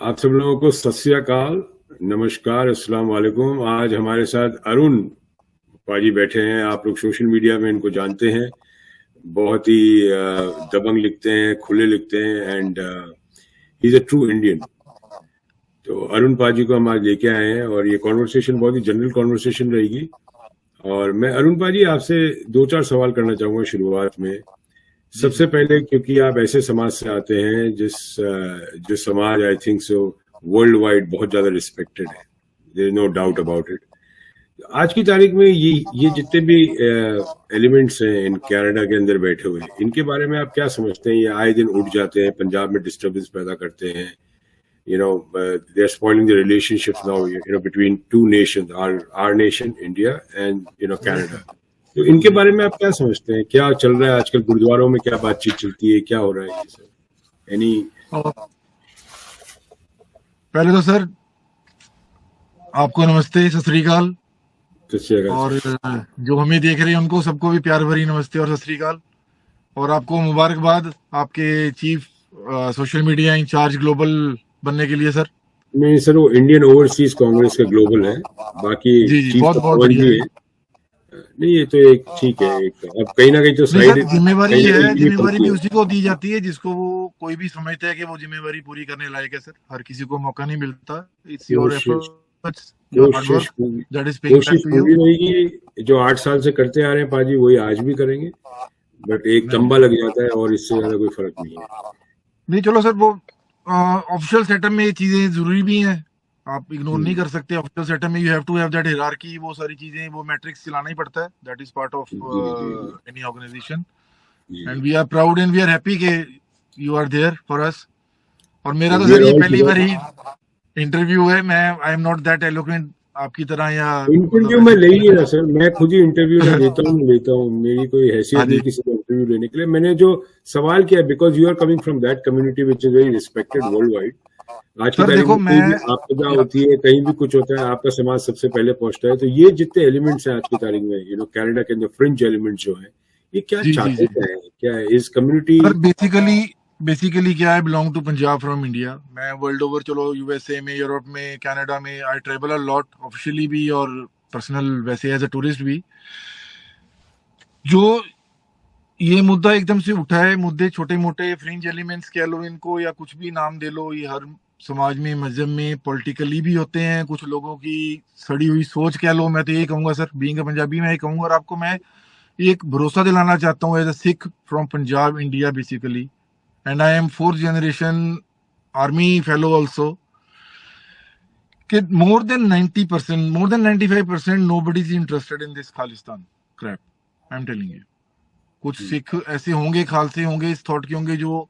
आप सब लोगों को सत श्री अकाल, नमस्कार, अस्सलाम वालेकुम। आज हमारे साथ अरुण पाजी बैठे हैं। आप लोग सोशल मीडिया में इनको जानते हैं। बहुत ही दबंग लिखते हैं, खुले लिखते हैं and he is a true Indian. तो अरुण पाजी को हम आज लेके आए हैं और ये कॉन्वर्सेशन बहुत ही जनरल कॉन्वर्सेशन रहेगी। और मैं अरुण पाजी आपसे दो चार सवाल करना चाहूंगा शुरुआत में। सबसे पहले, क्योंकि आप ऐसे समाज से आते हैं जो समाज I think so world wide बहुत ज्यादा रिस्पेक्टेड है, there is no doubt about it. आज की तारीख में ये जितने भी एलिमेंट्स हैं इन कनाडा के अंदर बैठे हुए, इनके बारे में आप क्या समझते हैं? ये आए दिन उठ जाते हैं, पंजाब में डिस्टर्बेंस पैदा करते हैं, they are spoiling the relationships now, between two nations, our nation India and Canada. तो इनके बारे में आप क्या समझते हैं? क्या चल रहा है आजकल? गुरुद्वारों में क्या बातचीत चलती है? क्या हो रहा है ये सब? एनी पहले तो सर आपको नमस्ते, सत श्री अकाल। और जो हमें देख रहे हैं उनको सबको भी प्यार भरी नमस्ते और सत श्री अकाल। और आपको मुबारकबाद आपके chief social media incharge global बनने के लिए सर। नहीं सर, वो इंडियन ओवरसीज कांग्रेस का ग्लोबल है, बाकी जी बहुत बहुत बढ़िया है। नहीं, ये तो एक ठीक है, एक अब कहीं ना कहीं तो साइड जिम्मेवारी है, जिम्मेवारी भी उसी को दी जाती है जिसको वो कोई भी समझता है कि वो जिम्मेवारी पूरी करने लायक है सर। हर किसी को मौका नहीं मिलता। इट्स योर एफर्ट्स, कोशिश पूरी रहेगी। जो 8 साल से करते आ रहे हैं पाजी, वही आज भी करेंगे, बट एक तंबा लग जाता है और इससे ज्यादा कोई फर्क नहीं है। नहीं चलो सर, वो ऑफिशियल सेटअप में ये चीजें जरूरी भी हैं, आप इग्नोर नहीं कर सकते। ऑफिशियल सेटअप में you have to have that hierarchy, वो सारी चीजें, वो मैट्रिक्स चलाना ही पड़ता है। That is part of any organisation and we are proud and we are happy कि you are there for us. और मेरा तो सर ये पहली बार ही इंटरव्यू है। मैं I am not that eloquent आपकी तरह, या इंटरव्यू में ले ही रहा सर। मैं खुद ही इंटरव्यू लेता हूँ। मेरी कोई हैसियत नहीं किसी को इंटरव्यू लेने के लिए। मैंने जो सवाल किया, because you are coming from that community which is very respected world wide. आज की तारीख में कोई भी आपदा होती है, कहीं भी कुछ होता है, आपका समाज सबसे पहले पहुंचता है। तो ये जितने एलिमेंट्स हैं आज की तारीख में, कनाडा के अंदर फ्रिंज एलिमेंट्स जो है, ये क्या चाहते हैं? क्या है इस कम्युनिटी? बेसिकली क्या है, belong to Punjab from India. मैं वर्ल्ड ओवर, चलो यूएसए में, यूरोप में, कनाडा में I travel a lot, officially भी और पर्सनल वैसे एज अ टूरिस्ट भी। जो ये मुद्दा एकदम से उठा है, मुद्दे छोटे मोटे फ्रिंज एलिमेंट्स कह लो इनको, या कुछ भी नाम दे लो, ये हर समाज में, मजहब में, पॉलिटिकली भी होते हैं। कुछ लोगों की सड़ी हुई सोच कह लो। मैं तो यही कहूंगा सर, बीइंग अ पंजाबी, मैं यही कहूंगा। और आपको मैं एक भरोसा दिलाना चाहता हूँ as a Sikh from Punjab India basically, and I am fourth generation army fellow also, कि more than 90%, more than 95% nobody is interested in this Khalistan crap. I'm telling you. कुछ सिख ऐसे होंगे, खालसे होंगे, इस थॉट के होंगे, जो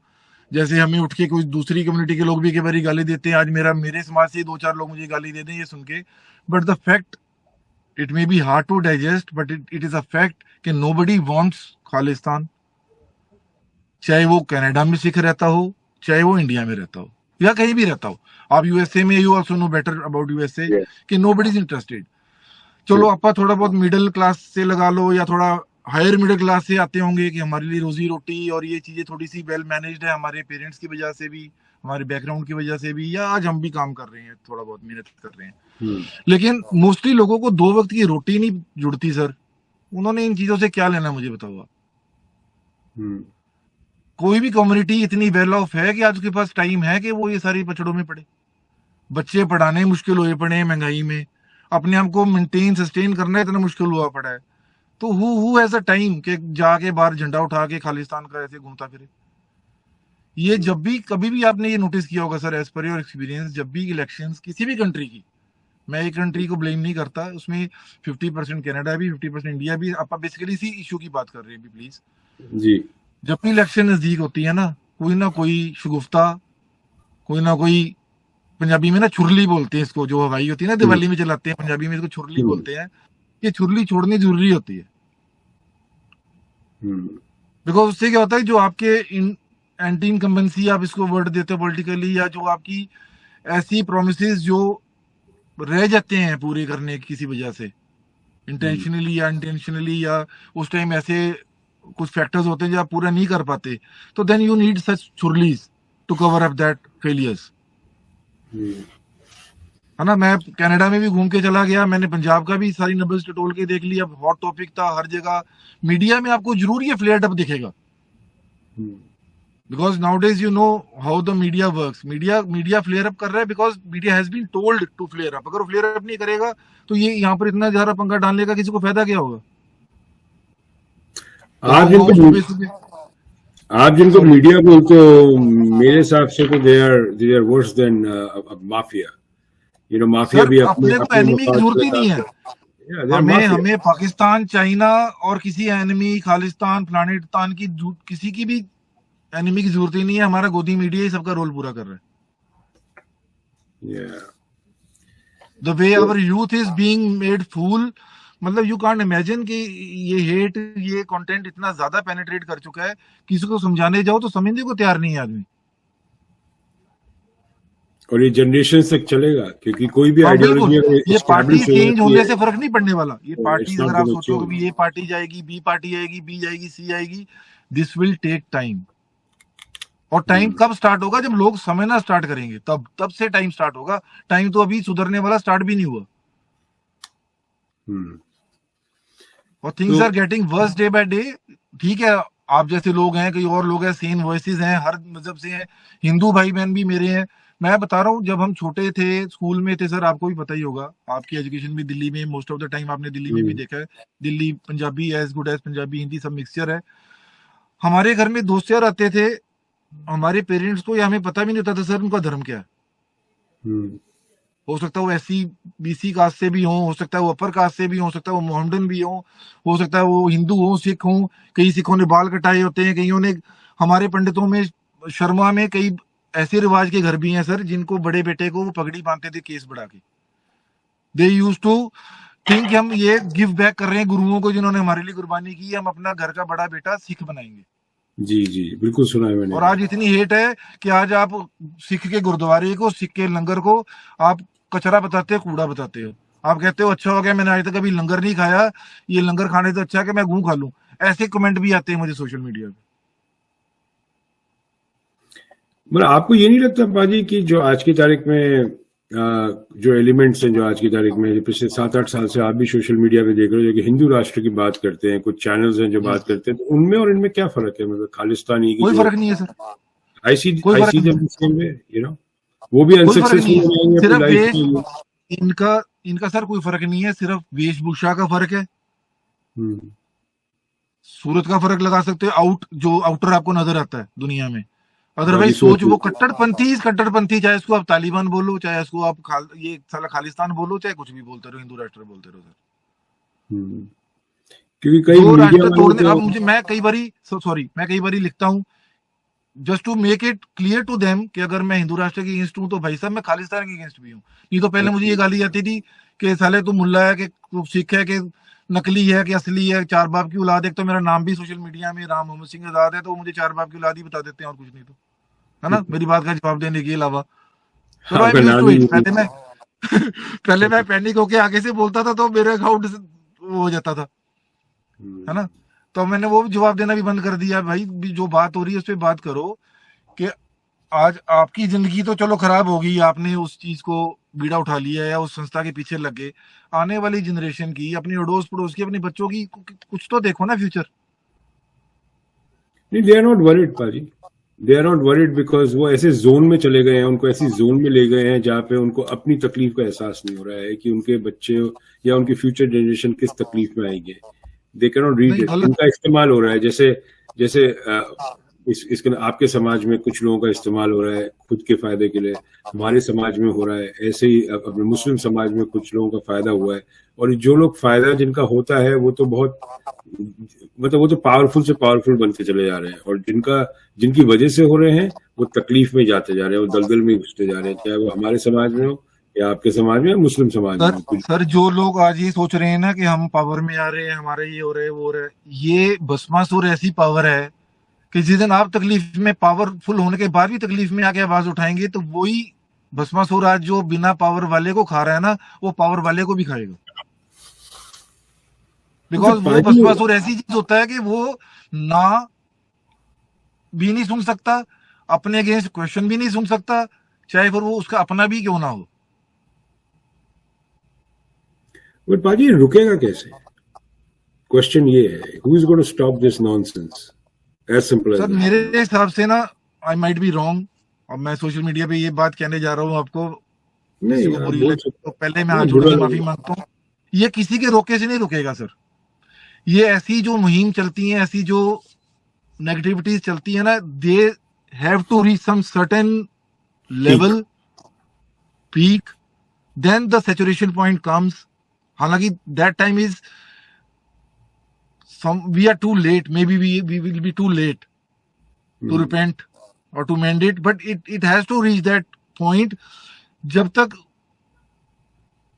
जैसे हमें उठ के कोई दूसरी कम्युनिटी के लोग भी कई बार गाली देते हैं। आज मेरे समाज से 2-4 लोग मुझे गाली दे दें ये सुन के, but the fact, it may be hard to digest, but it is a fact कि नोबडी वांट्स खालिस्तान। चाहे वो कनाडा में सिख रहता हो, चाहे वो इंडिया में रहता हो, या कहीं भी रहता हो। आप यूएसए में, you also know better about USA, कि नोबडी इज इंटरेस्टेड। चलो आप थोड़ा बहुत मिडिल क्लास से लगा लो, या थोड़ा हायर मिडिल क्लास से आते होंगे कि हमारे लिए रोजी रोटी और ये चीजें थोड़ी सी वेल मैनेज्ड है, हमारे पेरेंट्स की वजह से भी, हमारे बैकग्राउंड की वजह से भी, या आज हम भी काम कर रहे हैं, थोड़ा बहुत मेहनत कर रहे हैं। लेकिन मोस्टली लोगों को 2 वक्त की रोटी नहीं जुड़ती सर। उन्होंने इन चीजों से क्या लेना, मुझे बताओ आप। कोई भी कम्युनिटी इतनी वेल ऑफ है कि आज उसके पास टाइम है कि वो ये सारी पचड़ों में पड़े? बच्चे पढ़ाने मुश्किल हुए पड़े हैं महंगाई में, अपने आप को मेंटेन सस्टेन करना इतना मुश्किल हुआ पड़ा है। तो हु हैज अ टाइम कि जाके बाहर झंडा उठा के खालिस्तान का ऐसे घूमता फिरे? ये जब भी कभी भी आपने ये नोटिस किया होगा sir, as per your experience, जब भी इलेक्शंस किसी भी कंट्री की, मैं एक कंट्री को ब्लेम नहीं करता, उसमें 50% कनाडा भी, 50% इंडिया भी, आप बेसिकली इसी इशू की बात कर रहे हैं प्लीज जी। जब भी इलेक्शन नजदीक होती है ना कोई शगुफ्ता, कोई ना कोई, पंजाबी में ना छुरली बोलते हैं इसको, जो हवाई होती है ना दिवाली में चलाते हैं, पंजाबी में इसको छुरली बोलते हैं। ये छुरली छोड़नी जरूरी होती है, बिकॉज उससे क्या होता है, जो आपके एंटी इनकम्बेंसी आप इसको वर्ड देते हो पॉलिटिकली, या जो आपकी ऐसी प्रोमिसेस जो रह जाते हैं पूरे करने किसी वजह से, इंटेंशनली या इंटेंशनली, या उस टाइम ऐसे कुछ फैक्टर्स होते हैं जो आप पूरा नहीं कर पाते, तो then you need such crutches to cover up that failures. है ना। मैं कनाडा में भी घूम के चला गया, मैंने पंजाब का भी सारी नब्बे टटोल के देख लिया, हॉट टॉपिक था हर जगह। मीडिया में आपको जरूर ये फ्लेयर अप दिखेगा, because nowadays you know how the media works. Media flare up कर रहा है because media has been told to flare up. अगर वो फ्लेयर अप नहीं करेगा तो ये यहाँ पर इतना ज्यादा पंखा डालने का किसी को फायदा क्या होगा। आप जिनको मीडिया बोलते हो, मेरे हिसाब से तो they are worse than mafia. You know, mafia भी अपने को एनिमी की जरूरत ही नहीं है। हमें पाकिस्तान, चाइना और किसी एनिमी, खालिस्तान, प्लानिस्तान की किसी की भी एनिमी की जरूरत ही नहीं है। हमारा गोदी मीडिया ही सबका रोल पूरा कर रहा है। The way our youth is being made fool, मतलब यू कांट इमेजिन कि ये हेट, ये कंटेंट इतना ज्यादा पेनिट्रेट कर चुका है, किसी को समझाने जाओ तो समझने को तैयार नहीं है आदमी। और ये जनरेशन तक चलेगा, क्योंकि कोई भी आइडियोलॉजी ये पार्टी चेंज होने से फर्क नहीं पड़ने वाला। ये पार्टी अगर आप सोचो कि ये पार्टी जाएगी, बी पार्टी आएगी, बी जाएगी, सी आएगी, दिस विल टेक टाइम। और टाइम कब स्टार्ट होगा? जब लोग समझना स्टार्ट करेंगे, तब से टाइम स्टार्ट होगा। टाइम तो अभी सुधरने वाला स्टार्ट भी नहीं हुआ। और things are getting worse day by day. ठीक है, आप जैसे लोग हैं, कई और लोग हैं, सेम वॉइसेस हैं, हर मजहब से हैं, हिंदू भाई बहन भी मेरे हैं। मैं बता रहा हूँ, जब हम छोटे थे, स्कूल में थे, सर आपको भी पता ही होगा, आपकी एजुकेशन भी दिल्ली में, मोस्ट ऑफ द टाइम आपने दिल्ली में भी देखा है। Delhi Punjabi as good as Punjabi, Hindi सब मिक्सचर है। हमारे घर में दोस्त यार आते थे, हमारे पेरेंट्स को या हमें पता भी नहीं होता था सर उनका धर्म क्या है। हो सकता है वो एससी बीसी कास्ट से भी हो सकता है वो अपर कास्ट से भी हो सकता है वो मोहम्मदन भी हो सकता है वो हिंदू हो, सिख हो। कई सिखों ने बाल कटाए होते हैं, कईयों ने, हमारे पंडितों में शर्मा में कई ऐसे रिवाज के घर भी हैं सर, जिनको बड़े बेटे को वो पगड़ी बांधते थे केस बढ़ा के। दे यूज्ड टू थिंक हम ये गिव बैक कर रहे हैं गुरुओं को जिन्होंने हमारे लिए कुर्बानी की, हम अपना घर का बड़ा बेटा सिख बनाएंगे। जी जी, बिल्कुल सुना है मैंने। और आज इतनी हेट है कि आज आप सिख के गुरुद्वारे को, सिख के लंगर को आप कचरा बताते हो, कूड़ा बताते हो। आप कहते हो अच्छा हो गया मैंने आज तक कभी लंगर नहीं खाया, ये लंगर खाने से अच्छा है कि मैं गूं खा लूं। ऐसे कमेंट भी आते हैं मुझे सोशल मीडिया पे। मतलब आपको ये नहीं लगता पाजी कि जो आज की तारीख में जो एलिमेंट्स हैं, जो आज की तारीख में पिछले 7-8 साल से आप भी सोशल मीडिया पे देख रहे हो, जो कि हिंदू राष्ट्र की बात करते हैं, कुछ चैनल्स हैं जो बात करते हैं, तो उनमें और इनमें क्या फर्क है? मतलब खालिस्तानी की कोई फर्क नहीं है sir. I see them the same way, you know, वो भी अनसक्सेसफुल हो जाएंगे अपनी लाइफ में। इनका सर कोई फर्क नहीं है, सिर्फ वेशभूषा का फर्क है, सूरत का फर्क लगा सकते हो, जो आउटर आपको नजर आता है दुनिया में। अदरवाइज सोच वो कट्टरपंथी, चाहे इसको आप तालिबान बोलो, चाहे इसको आप ये साला खालिस्तान बोलो, चाहे कुछ भी बोलते रहो, हिंदू राष्ट्र बोलते रहो सर। क्योंकि कई राष्ट्र तोड़ने, अब मुझे, मैं कई बारी लिखता हूँ just to make it clear to them कि अगर मैं हिंदू राष्ट्र के अगेंस्ट हूँ तो भाई साहब मैं खालिस्तान के अगेंस्ट भी हूँ। नहीं तो पहले मुझे ये गाली जाती थी कि साले तू मुल्ला है, कि तू सिख है, कि नकली है, कि असली है, चार बाप की औलाद। एक तो मेरा नाम भी सोशल मीडिया में राम मोहम्मद सिंह आजाद है, तो मुझे चार बाप की औलाद ही बता देते हैं और कुछ नहीं, तो है ना, मेरी बात का जवाब देने के अलावा। तो पहले मैं पैनिक होके आगे से बोलता था तो मेरे अकाउंट से वो हो जाता था, है ना। तो मैंने वो जवाब देना भी बंद कर दिया। भाई जो बात हो रही है उस पर बात करो कि आज आपकी जिंदगी तो चलो खराब हो गई, आपने उस चीज को बीड़ा उठा लिया या उस संस्था के पीछे लग गए। आने वाली जनरेशन की, अपनी अड़ोस पड़ोस की, अपने बच्चों की कुछ तो देखो ना फ्यूचर। नहीं, दे are not worried paaji, they are not worried because वो ऐसे जोन में चले गए हैं, उनको ऐसी जोन में ले गए हैं जहाँ पे उनको अपनी तकलीफ का एहसास नहीं हो रहा है कि उनके बच्चे या उनकी फ्यूचर जनरेशन किस तकलीफ में आएंगे। They can not read it. उनका इस्तेमाल हो रहा है, जैसे इसके आपके समाज में कुछ लोगों का इस्तेमाल हो रहा है खुद के फायदे के लिए, हमारे समाज में हो रहा है, ऐसे ही अपने मुस्लिम समाज में कुछ लोगों का फायदा हुआ है। और जो लोग फायदा जिनका होता है वो तो बहुत, मतलब वो तो पावरफुल से पावरफुल बनते चले जा रहे हैं, और जिनकी वजह से हो रहे हैं वो तकलीफ में जाते जा रहे हैं, वो दलदल में घुसते जा रहे हैं, चाहे वो हमारे समाज में हो या आपके समाज में या मुस्लिम समाज में। सर जो लोग आज ये सोच रहे हैं ना कि हम पावर में आ रहे हैं, हमारे ये हो रहे हैं वो हो रहा है, ये भस्मासुर ऐसी पावर है कि जिस दिन आप तकलीफ में, पावरफुल होने के बाद भी तकलीफ में आके आवाज उठाएंगे, तो वही भस्मासुर आज जो बिना पावर वाले को खा रहा है ना, वो पावर वाले को भी खाएगा। बिकॉज वो भस्मासुर ऐसी चीज होता है कि वो ना भी नहीं सुन सकता, अपने अगेंस्ट क्वेश्चन भी नहीं सुन सकता, चाहे फिर वो उसका अपना भी क्यों ना हो। बट पाजी रुकेगा कैसे? क्वेश्चन ये है, who is going to stop this nonsense? As simple as sir that. मेरे हिसाब से ना, आई माइट बी रॉन्ग, और मैं सोशल मीडिया पे ये बात कहने जा रहा हूँ आपको, किसी नहीं को आप बुरी बोल लगे सकते तो पहले मैं हो, हाथ नहीं जोड़ बुरा के लगे। माफी मांगता हूँ। ये किसी के रोके से नहीं रुकेगा सर। ये ऐसी जो मुहिम चलती है, ऐसी जो नेगेटिविटीज चलती है ना, they have to reach some certain ठीक। Level, peak, then the saturation point comes. हालांकि that time is some, we are too late, maybe we will be too late to repent or to mend it, but it has to reach that point। जब तक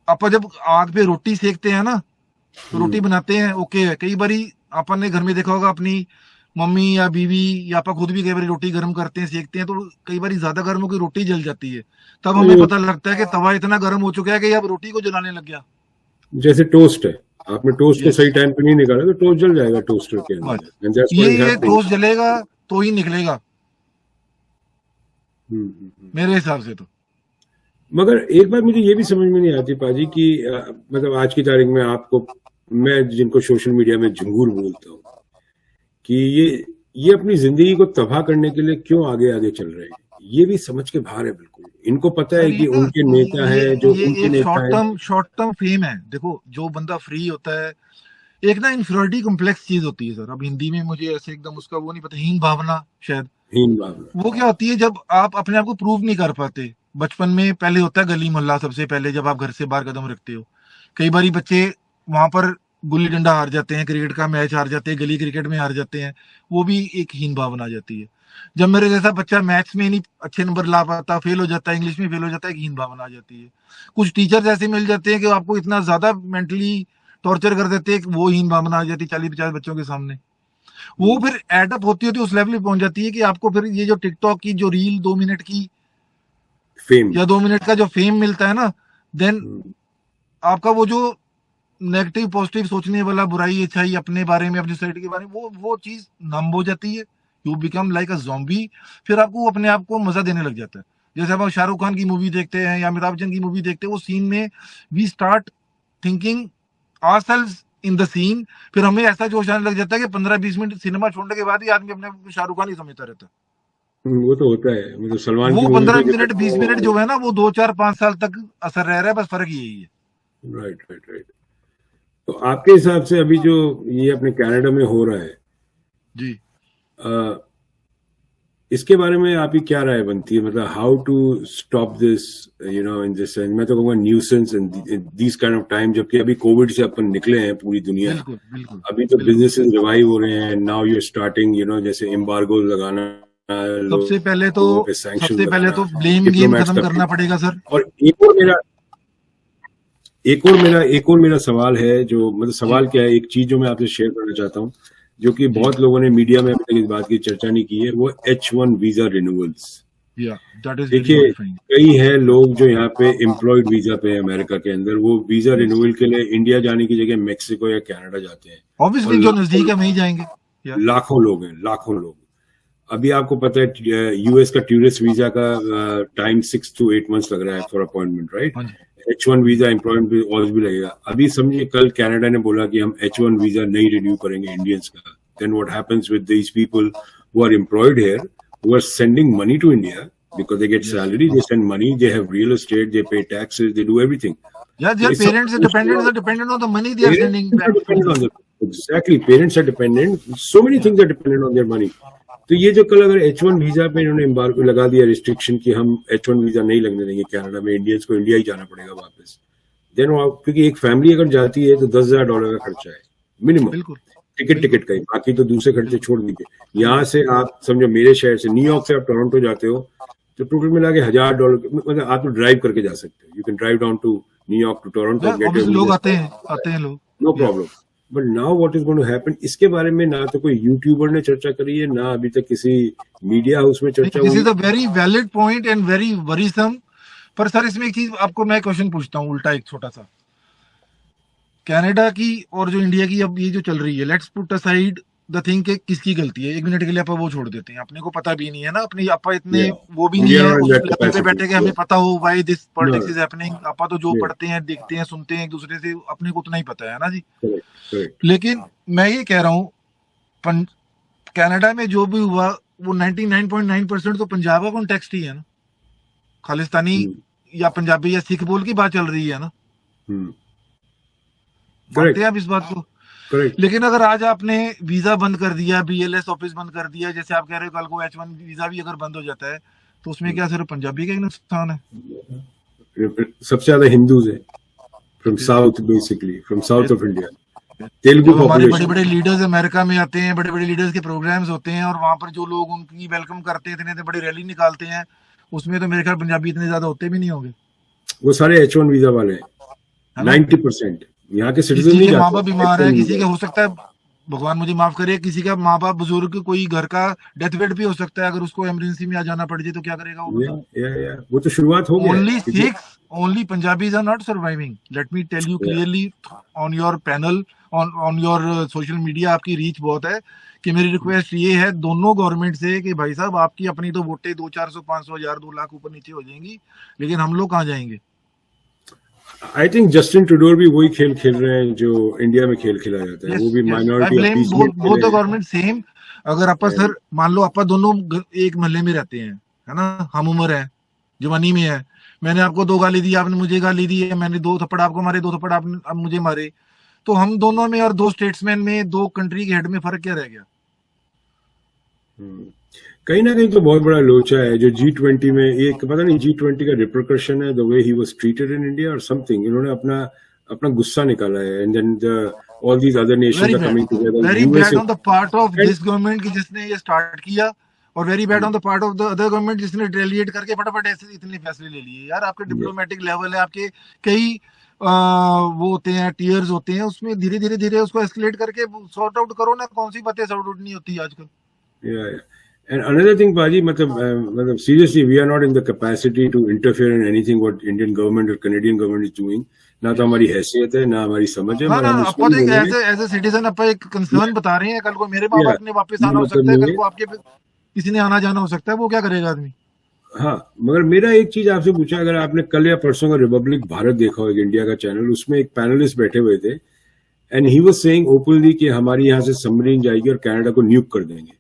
अपन जब आग पे रोटी सेकते हैं ना, तो रोटी बनाते हैं ओके है, कई बारी अपन ने घर में देखा होगा अपनी मम्मी या बीवी या अपन खुद भी कई बारी रोटी गर्म करते हैं, सेकते हैं, तो कई बारी ज्यादा गर्म होकर रोटी जल जाती है। तब हमें ये पता लगता है कि तवा इतना गर्म हो चुका है कि अब रोटी को जलाने लग गया। जैसे टोस्ट है, आपने टोस्ट को यस, सही टाइम पे नहीं निकाला तो टोस्ट जल जाएगा टोस्टर के बस अंदर, एंड दैट्स व्हाट इज ये हैपनिंग। टोस्ट जलेगा तो ही निकलेगा मेरे हिसाब से तो। मगर एक बात मुझे ये भी समझ में नहीं आती पाजी कि मतलब आज की तारीख में आपको, मैं जिनको सोशल मीडिया में झंगूर बोलता हूँ, कि ये अपनी जिंदगी को तबाह करने के लिए क्यों आगे आगे चल रहे हैं, ये भी समझ के बाहर है बिल्कुल। इनको पता है सर कि ये ना, उनके नेता है, जो ये उनके एक नेता है। शॉर्ट टर्म फेम है। देखो जो बंदा फ्री होता है, एक ना इंफीरियरिटी कॉम्प्लेक्स चीज होती है सर। अब हिंदी में मुझे ऐसे एकदम उसका वो नहीं पता, हीन भावना शायद। हीन भावना। वो क्या होती है जब आप अपने आप को प्रूव नहीं कर पाते। बचपन में पहले होता है गली मोहल्ला, सबसे पहले जब आप घर से बाहर कदम रखते हो, कई बारी बच्चे वहां पर गुल्ली डंडा हार जाते हैं, क्रिकेट का मैच हार जाते हैं, गली क्रिकेट में हार जाते हैं, वो भी एक हीन भावना आ जाती है। जब मेरे जैसा बच्चा मैथ्स में नहीं अच्छे नंबर ला पाता, फेल हो जाता है, इंग्लिश में फेल हो जाता है, एक हीन भावना आ जाती है। कुछ टीचर्स ऐसे मिल जाते हैं कि आपको इतना ज्यादा मेंटली टॉर्चर कर देते हैं कि वो हीन भावना आ जाती है 40-50 बच्चों के सामने। वो फिर एडअप होती होती उस लेवल पे पहुंच जाती है कि आपको फिर ये जो टिकटॉक की जो रील 2 मिनट की फेम। या 2 मिनट का जो फेम मिलता है ना, देन आपका वो जो नेगेटिव पॉजिटिव सोचने वाला, बुराई अच्छाई अपने बारे में, अपनी सोसाइटी के बारे में, वो चीज नम हो जाती है। You become like a zombie. फिर आपको अपने आप को मजा देने लग जाता है। जैसे आप शाहरुख खान की मूवी देखते हैं या अमिताभ बच्चन की मूवी देखते हैं, वो सीन में we start thinking ourselves in the scene. फिर हमें ऐसा जोश आने लग जाता है कि 15-20 मिनट सिनेमा छोड़ने के बाद ही आदमी अपने आप को शाहरुख खान ही समझता रहता है। वो तो होता है, मतलब सलमान की वो मूवी 15 देखे मिनट 20 मिनट जो है ना, वो 2-4-5 साल तक असर रह रहा है, बस फर्क यही है। Right right right. तो आपके हिसाब से अभी जो ये अपने कनाडा में हो रहा है जी, इसके बारे में आपकी क्या राय बनती है? मतलब how to stop this, you know, in this sense. मैं तो कहूँगा nuisance in this kind of time, जबकि अभी कोविड से अपन निकले हैं पूरी दुनिया। बिल्कुल बिल्कुल अभी तो बिल्कुल। बिजनेसेस रिवाइव हो रहे हैं। Now you are starting, you know, जैसे एम्बार्गो लगाना, सबसे पहले तो लोगों पे सैंक्शन सबसे पहले लगाना, तो ब्लेम गेम डिप्लोमेट्स खत्म का। करना पड़ेगा सर। और एक और मेरा सवाल है, जो मतलब जी सवाल क्या है, एक चीज जो मैं आपसे शेयर करना चाहता हूँ, जो कि जी, बहुत लोगों ने मीडिया में अभी तक इस बात की चर्चा नहीं की है, वो H1 वीजा रिन्यूअल्स। या दैट इज वेरी देखिए, हॉरिफाइंग। कई हैं लोग जो यहाँ पे एम्प्लॉयड वीजा पे हैं अमेरिका के अंदर, वो वीजा यस, रिन्यूअल के लिए इंडिया जाने की जगह मेक्सिको या कनाडा जाते हैं। और ऑब्वियसली जो नजदीक है वहीं जाएंगे। या लाखों लोग हैं, लाखों लोग। अभी आपको पता है यूएस का टूरिस्ट वीजा का टाइम 6 to 8 months लग रहा है फॉर अपॉइंटमेंट, राइट? हाँ जी, H1 वीजा एम्प्लॉयमेंट भी और भी लगेगा। अभी समझिए कल कनाडा ने बोला कि हम H1 वीजा नहीं रिन्यू करेंगे इंडियंस का। Then what happens with these people who are employed here, who are sending money to India because they get yes, salary, they send money, they have real estate, they pay taxes, they do everything. Yeah So there it's parents are dependent on the money they are sending parents are back to dependent India. on the, exactly, parents are dependent, so many या things are dependent on their money. तो ये जो कल अगर H1 visa पे इन्होंने embargo लगा दिया, रिस्ट्रिक्शन, कि हम H1 वीजा नहीं लगने देंगे कनाडा में, इंडियंस को इंडिया ही जाना पड़ेगा वापस। देन क्योंकि एक फैमिली अगर जाती है तो $10,000 का खर्चा है मिनिमम, बिल्कुल टिकट बिल्कुल का ही, बाकी तो दूसरे खर्चे बिल्कुल छोड़ दीजिए। यहाँ से आप समझो मेरे शहर से, न्यूयॉर्क से आप टोरंटो जाते हो, तो टोटल मिला के $1,000, मतलब आप तो ड्राइव करके जा सकते हो। You can drive down to New York to Toronto, या गेट योर ऑब्वियसली लोग वीजा, आते हैं लोग। No yeah problem. But now what is going to happen, इसके बारे में ना तो कोई यूट्यूबर ने चर्चा करी है, ना अभी तक किसी मीडिया हाउस में चर्चा दिस हुई is a very valid point and very worrisome. पर सर इसमें एक चीज आपको मैं क्वेश्चन पूछता हूँ उल्टा, एक छोटा सा। कनाडा की और जो इंडिया की अब ये जो चल रही है, let's put aside the thing कि किसकी गलती है, 1 मिनट के लिए आप वो छोड़ देते हैं, अपने को पता भी नहीं है ना, अपनी आप इतने Yeah. वो भी We नहीं are है not in उस that लेवल पे capacity. बैठे कि हमें Yeah. पता हो why this No. Politics is happening. आप तो जो Yeah. पढ़ते हैं, देखते हैं, सुनते हैं एक दूसरे से, अपने को उतना ही पता है ना जी। Correct. Correct. लेकिन मैं ये कह रहा हूँ कनाडा में जो भी हुआ वो 99.9% तो पंजाब का कॉन्टेक्स्ट ही है ना, खालिस्तानी या पंजाबी या सिख बोल की बात चल रही है ना, मानते हैं आप इस बात को? Correct. लेकिन अगर आज आपने वीजा बंद कर दिया, BLS ऑफिस बंद कर दिया, जैसे आप कह रहे हो कल को H1 वीजा भी अगर बंद हो जाता है, तो उसमें क्या सिर्फ पंजाबी का ही नुकसान है? सबसे ज्यादा हिंदूज है from south, basically from south of India. Telugu जब हमारे बड़े पॉपुलेशन। बड़े लीडर्स अमेरिका में आते हैं, बड़े बड़े लीडर्स के प्रोग्राम्स होते हैं, और वहां पर जो लोग उनकी वेलकम करते हैं, इतने बड़ी रैली निकालते हैं, उसमें तो मेरे ख्याल पंजाबी इतने ज्यादा होते भी नहीं होंगे। वो सारे H1 वीजा वाले हैं, 90%। यहाँ के सिटीजन किसी नहीं के जाते। माँ बाप बीमार है, H1 किसी वीजा। का हो सकता है, भगवान मुझे माफ करे, किसी का माँ बाप बुजुर्ग कोई घर का डेथ बेड भी हो सकता है, अगर उसको इमरजेंसी में आ जाना पड़ जाए तो क्या करेगा वो? या वो तो शुरुआत हो गया है। Only Sikhs, only Punjabis are not surviving. Let me tell you clearly on your panel, on your social media, आपकी रीच बहुत है कि मेरी रिक्वेस्ट ये है दोनों गवर्नमेंट से कि भाई साहब आपकी अपनी तो वोटें 200-400 500 1000 2 लाख ऊपर नीचे हो जाएंगी, लेकिन हम लोग कहाँ जाएंगे? आई थिंक जस्टिन ट्रूडो भी वही खेल खेल रहे हैं जो इंडिया में खेल खेला जाता है। Yes, वो भी yes. I minority blame appeasement both the government same. अगर आप सर मान लो आप दोनों एक महल्ले में रहते हैं, है ना, हम उम्र है, जवानी में है, मैंने आपको 2 गाली दी, आपने मुझे गाली दी है, मैंने 2 थप्पड़ आपको मारे, 2 थप्पड़ आपने अब मुझे मारे, तो हम दोनों में और 2 स्टेट्समैन में, 2 कंट्री के हेड में फर्क क्या रह गया? कहीं ना कहीं तो बहुत बड़ा लोचा है जो G20 में, एक पता नहीं G20 का रिपरकशन है, the way he was treated in India और समथिंग। इन्होंने अपना गुस्सा निकाला है, and then all these other nations are coming together. Very bad on the part of this government की जिसने ये स्टार्ट किया, और very bad on the part of the other government जिसने रिटेलिएट करके फटाफट ऐसे इतने फैसले ले लिए। यार आपके डिप्लोमेटिक लेवल है, आपके कई वो होते हैं, टीयर्स होते हैं, उसमें धीरे धीरे धीरे उसको एस्केलेट करके सॉर्ट आउट करो ना। कौन सी बातें सॉर्ट आउट नहीं होती आजकल? And another thing, Paji, मतलब seriously, we are not in the capacity to interfere in anything what Indian government or Canadian government is doing. ना तो हमारी हैसियत है, ना हमारी समझ है। हाँ ना, आपको एज ए सिटीजन आप एक कंसर्न बता रहे हैं, कल को मेरे माँ बाप ने वापस आना हो सकता है, कल को आपके किसी ने आना जाना हो सकता है, वो क्या करेगा आदमी? हाँ, मगर मेरा एक चीज आपसे पूछा, अगर आपने कल या परसों का रिपब्लिक भारत देखा हो, इंडिया का चैनल, उसमें एक पैनलिस्ट बैठे हुए थे, and he was saying openly कि हमारी यहाँ से सबमरीन जाएगी और कनाडा को न्यूक कर देंगे।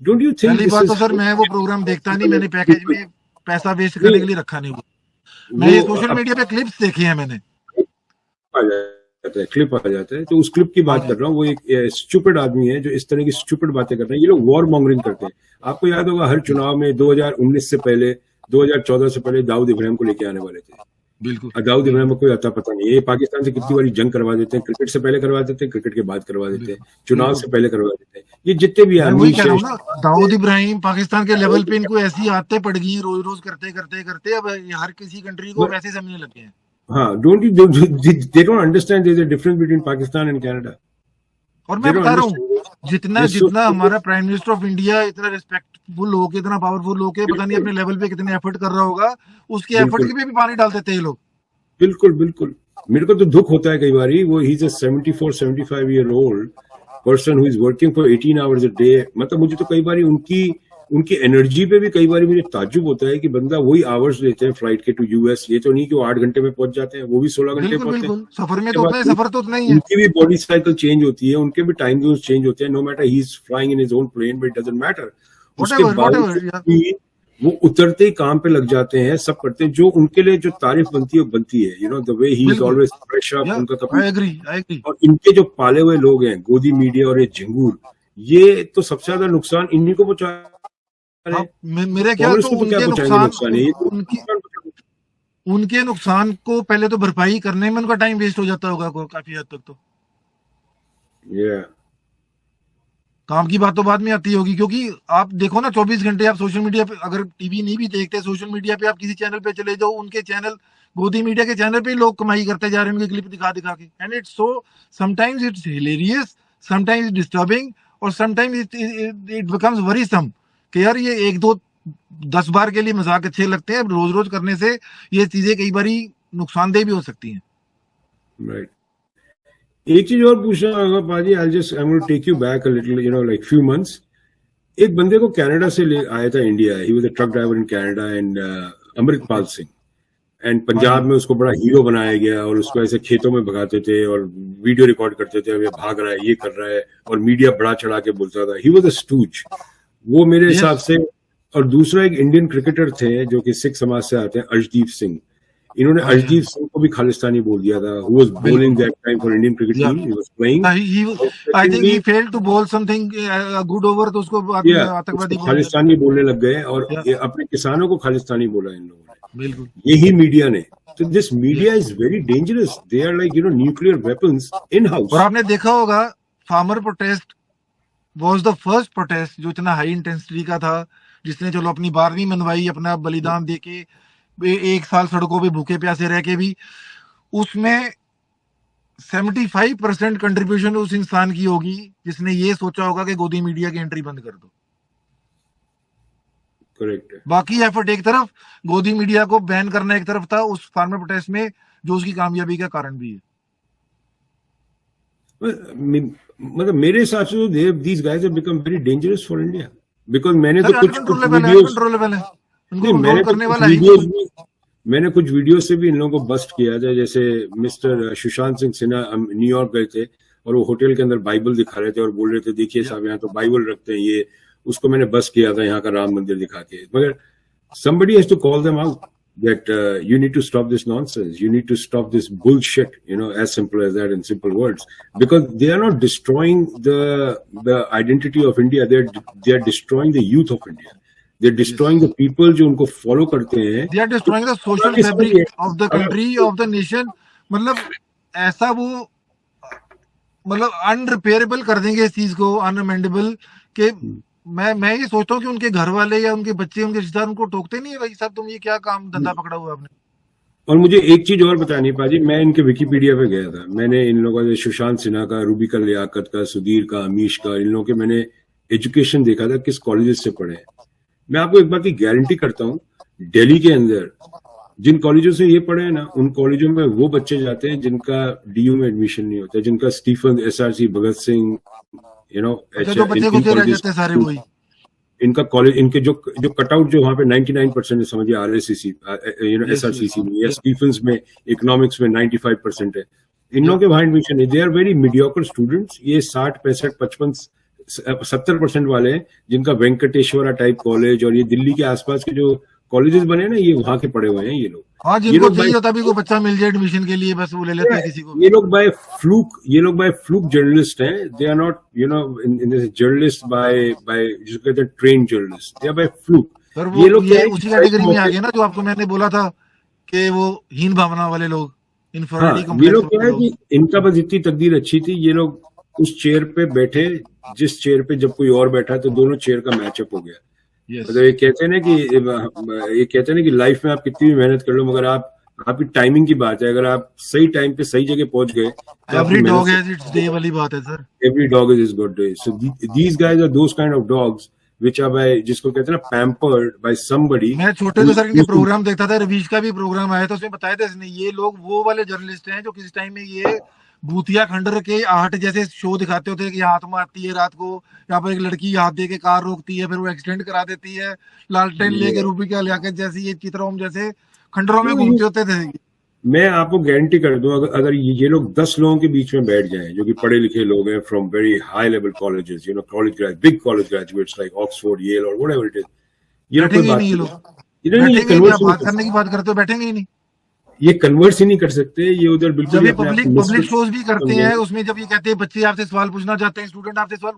Don't you think? पहली बात तो सर मैं वो प्रोग्राम देखता नहीं, मैंने पैकेज में पैसा वेस्ट करने के लिए रखा नहीं हुआ। मैं ये सोशल मीडिया पे क्लिप्स देखे हैं, मैंने क्लिप आ जाता है, तो उस क्लिप की बात कर रहा हूँ। वो एक स्टूपिड आदमी है जो इस तरह की स्टूपिड बातें करते हैं। ये लोग वॉर मॉन्गरिंग करते हैं। आपको याद होगा हर चुनाव में 2019 से पहले, 2014 से पहले दाऊद इब्राहिम को लेके आने वाले थे। बिल्कुल, दाऊद इब्राहिम को कोई अता पता नहीं है। ये पाकिस्तान से कितनी बारी जंग करवा देते हैं, क्रिकेट से पहले करवा देते हैं, क्रिकेट के बाद करवा देते हैं, चुनाव से पहले करवा देते हैं। ये जितने भी वही कह रहा हूं ना, दाऊद इब्राहिम पाकिस्तान के लेवल पे इनको ऐसी आदतें पड़ गई हैं, रोज रोज करते करते करते अब हर किसी कंट्री को वैसे समझने लगे हैं। हाँ, they don't understand there's a difference between Pakistan and Canada. और मैं बता रहा हूँ, जितना हमारा प्राइम मिनिस्टर ऑफ इंडिया इतना रिस्पेक्टफुल होके, इतना पावरफुल होके, पता नहीं अपने लेवल पे कितने एफर्ट कर रहा होगा, उसके एफर्ट के भी पानी डाल देते हैं लोग। बिल्कुल। मेरे को तो दुख होता है कई बारी। वो he is a 74-75 year old person who is working for 18 hours a day. मतलब मुझे तो कई बारी उनकी एनर्जी पे भी कई बारी मुझे ताज्जुब होता है कि बंदा वही आवर्स लेते हैं फ्लाइट के टू यूएस। ये तो नहीं कि वो 8 घंटे में पहुंच जाते हैं, वो भी 16 घंटे पहुंचते हैं। सफर में तो सफर तो उतना ही है। उनकी भी बॉडी साइकिल चेंज होती है, उनके भी टाइम जोन चेंज होते हैं। No matter he is flying in his own plane, but it doesn't matter. उसके बाद वो उतरते ही काम पे लग जाते हैं, सब करते हैं जो उनके लिए जो तारीफ बनती है वो बनती है। You know the way he is always fresh up. उनका कभी आई एग्री। और इनके जो पाले हुए लोग हैं, गोदी मीडिया और ये झिंगूर, ये तो सबसे ज्यादा नुकसान इन्हीं को पहुंचा रहे हैं। मेरे ख्याल तो उनके नुकसान को पहले तो भरपाई करने में उनका टाइम वेस्ट हो जाता होगा काफी हद तक। तो काम की बात तो बाद में आती होगी, क्योंकि आप देखो ना 24 घंटे आप सोशल मीडिया पे, अगर टीवी नहीं भी देखते, सोशल मीडिया पे आप किसी चैनल पे चले जाओ, उनके चैनल, गोदी मीडिया के चैनल पे लोग कमाई करते जा रहे हैं उनके क्लिप दिखा के। And it's so sometimes it's hilarious, sometimes disturbing, और समटाइम्स इट बिकम्स वरीसम कि यार ये 1-2-10 बार के लिए मजाक अच्छे लगते हैं, रोज रोज करने से ये चीजें कई बारी नुकसानदेह भी हो सकती हैं। राइट। एक चीज और पूछना होगा पाजी, I am going to take you back a little, you know, like few months. एक बंदे को कनाडा से ले आया था India, he was a truck driver in Canada, and Amritpal Singh, and हाँ पंजाब जी। में उसको बड़ा हीरो बनाया गया, और उसको ऐसे खेतों में भगाते थे और वीडियो रिकॉर्ड करते थे, अब ये भाग रहा है, ये कर रहा है, और मीडिया बड़ा चढ़ा के बोलता था। ही वाज अ स्टूज, वो मेरे हिसाब यस। से। और दूसरा एक इंडियन क्रिकेटर थे जो कि सिख समाज से आते हैं, अर्शदीप सिंह। इन्होंने हाँ जी, हाँ अर्शदीप जी, सिंह को भी खालिस्तानी बोल दिया था। हु वाज बिल्कुल। Bowling that time for Indian cricket yeah team, he was playing. He और I think secondly, he failed to bowl something good over, तो उसको बाद में या उसको आतंकवादी बोल दिया। खालिस्तानी बोलने लग गए, और या ये अपने किसानों को खालिस्तानी बोला इन लोगों बिल्कुल। ने, यही मीडिया ने। तो this media yes. Is very dangerous, they are like, you know, nuclear weapons in our house. आपने देखा होगा, farmer protest was the first protest जो इतना हाई इंटेंसिटी का था, जिसने चलो अपनी 12वीं मनवाई, अपना बलिदान देके एक साल सड़कों पे भूखे प्यासे रह के भी, उसमें 75% कंट्रीब्यूशन उस इंसान की होगी जिसने ये सोचा होगा कि गोदी मीडिया की एंट्री बंद कर दो। करेक्ट है। बाकी एफर्ट एक तरफ, गोदी मीडिया को बैन करना एक तरफ था उस फार्मर प्रोटेस्ट में, जो उसकी कामयाबी का कारण भी है। मतलब मेरे हिसाब से तो these guys have become very dangerous for India, because मैंने तो सर कुछ कुछ अनकंट्रोलेबल है, वीडियोस, अनकंट्रोलेबल है, उनको नहीं कंट्रोल मैंने तो करने कुछ वाला ही नहीं वीडियोस कोई। भी, मैंने कुछ वीडियो से भी इन लोगों को बस्ट किया था। जैसे मिस्टर सुशांत सिंह सिन्हा न्यूयॉर्क गए थे, और वो होटल के अंदर बाइबल दिखा रहे थे और बोल रहे थे, देखिए या साहब यहाँ तो बाइबल रखते हैं ये। उसको मैंने बस्ट किया था यहाँ का राम मंदिर दिखा के। मगर somebody has to call them out that you need to stop this nonsense, you need to stop this bullshit, you know, as simple as that, in simple words, because they are not destroying the identity of India, they are destroying the youth of India, they're yes, destroying the people जो उनको follow करते हैं। They are तो destroying the social आगे fabric समझिए, of the अगर country, of the nation. मतलब ऐसा वो, मतलब अनरिपेयरेबल कर देंगे इस चीज को, अनअमेंडेबल, कि मैं ये सोचता हूँ कि उनके घर वाले या उनके बच्चे, उनके रिश्तेदार उनको टोकते नहीं है, भाई साहब तुम ये क्या काम धंधा पकड़ा हुआ आपने। और मुझे एक चीज और बतानी पाजी, मैं इनके विकिपीडिया पे गया था, मैंने इन लोगों के, सुशांत सिन्हा का, रूबी का, लियाकत का, सुधीर का, अमीश का, इन लोगों के मैंने एजुकेशन देखा था, किस कॉलेजेस से पढ़े हैं। मैं आपको एक बात की गारंटी करता हूँ, दिल्ली के अंदर जिन कॉलेजों से ये पढ़े हैं ना, उन कॉलेजों में वो बच्चे जाते हैं जिनका डीयू में एडमिशन नहीं होता, जिनका Stephen, SRC, Bhagat Singh, you know, अच्छा, जो बच्चे इन खुचे रह कॉलेजेस, जाते हैं सारे वही। इनका कॉलेज, इनके जो जो कटआउट जो वहां पे 99% है, समझिए RSCC, you know, yes yes. SRCC में या स्टीफंस में, इकोनॉमिक्स में 95% है। इन या लोगों के वहां एडमिशन है। They are very mediocre students. ये 60, 65, 55, 70% वाले हैं जिनका वेंकटेश्वरा टाइप कॉलेज और ये दिल्ली के आसपास के जो कॉलेजेस बने ना, ये वहां के पड़े हुए हैं ये लोग। हाँ, ये जिनको लोग चाहिए बाय होता भी कोई बच्चा मिल जाए एडमिशन के लिए, बस वो ले लेते हैं किसी को भी। ये लोग बाय फ्लूक जर्नलिस्ट हैं। They are not, you know, in this journalist by जिसको कहते हैं train journalist, they are by fluke. Sir ये वो लोग क्या ये है उसी कि कैटेगरी में आ मौके, गए ना, जो आपको मैंने बोला था कि वो हीन भावना वाले लोग, हाँ, इन्फीरियरिटी ये कॉम्प्लेक्स लोग क्या वाले है लोग। कि इनका बस इतनी तकदीर अच्छी थी, ये लोग उस चेयर पे बैठे, जिस चेयर पे जब कोई और बैठा तो दोनों चेयर का मैचअप हो गया। यस। मतलब ये कहते हैं ना कि लाइफ में आप कितनी भी मेहनत कर लो, मगर आपकी टाइमिंग की बात है। अगर आप सही टाइम पे सही जगह पहुंच गए तो आपकी एवरी मेहनत डॉग से, हैज इट्स डे वाली बात है sir. every dog is his good day. So these guys are those kind of dogs which are by, जिसको कहते हैं ना, pampered by somebody मैं छोटे who तो सर इनके who's प्रोग्राम देखता था, रवीश का भी प्रोग्राम आया था, उसमें बताया था इसने, ये लोग वो वाले जर्नलिस्ट हैं जो किसी टाइम में ये भूतिया खंडर के आहट जैसे शो दिखाते होते हैं कि आत्मा आती है रात को, यहाँ पर एक लड़की हाथ दे के कार रोकती है, फिर वो एक्सीडेंट करा देती है, लालटेन लेके, रूबी का लियाकत जैसी, ये चित्रहोम जैसे खंडरों में घूमते होते थे। मैं आपको गारंटी कर दूं, अगर ये लोग 10 लोगों के बीच में बैठ जाएं जो कि पढ़े लिखे लोग हैं, from very high level colleges, you know, big college graduates like Oxford, Yale और व्हाटएवर इट इज, ये लोग कोई बैठेंगे ही बात नहीं ये नहीं, लोग, इन्होंने ये बैठेंगे ही नहीं। आप कन्वर्स ही नहीं बात कर करने की सकते, बात करते हो, बैठेंगे ही नहीं। ये कन्वर्स ही नहीं कर सकते, ये उधर बिल्कुल जब ही ये अपने आप पब्लिक को पब्लिक मिसफिट शोज भी करते हैं, समझेंगे। उसमें जब ये कहते हैं बच्चे आपसे सवाल पूछना चाहते हैं, स्टूडेंट आपसे सवाल,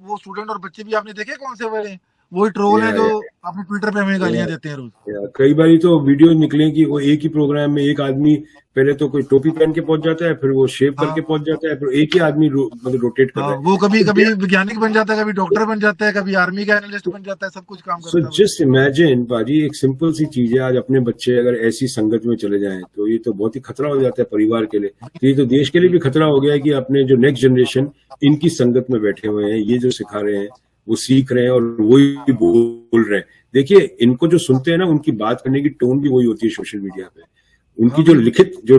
वो स्टूडेंट और बच्चे भी आपने देखे कौन से वाले हैं? वही ट्रोल हैं या जो अपने ट्विटर पे हमें गालियां देते हैं रोज। कई बार तो वीडियो निकले कि वो एक ही प्रोग्राम में एक आदमी पहले तो कोई टोपी पहन के पहुंच जाता है, फिर वो शेव करके हाँ पहुंच जाता है, फिर एक ही आदमी मतलब रोटेट कर हाँ, रहा है। वो कभी तो कभी वैज्ञानिक बन जाता है, कभी डॉक्टर बन जाता है, कभी आर्मी का एनालिस्ट बन जाता है, सब कुछ काम सो करता है भाई। जस्ट इमेजिन बाजी, एक सिंपल सी चीज है, आज अपने बच्चे अगर ऐसी संगत में चले जाएं तो ये तो बहुत ही खतरा हो जाता है परिवार के लिए। तो ये तो देश के लिए भी खतरा हो गया है कि अपने जो नेक्स्ट जनरेशन इनकी संगत में बैठे हुए हैं, ये जो सिखा रहे हैं वो सीख रहे हैं और वही बोल रहे हैं। देखिए, इनको जो सुनते हैं ना, उनकी बात करने की टोन भी वही होती है सोशल मीडिया पे। उनकी जो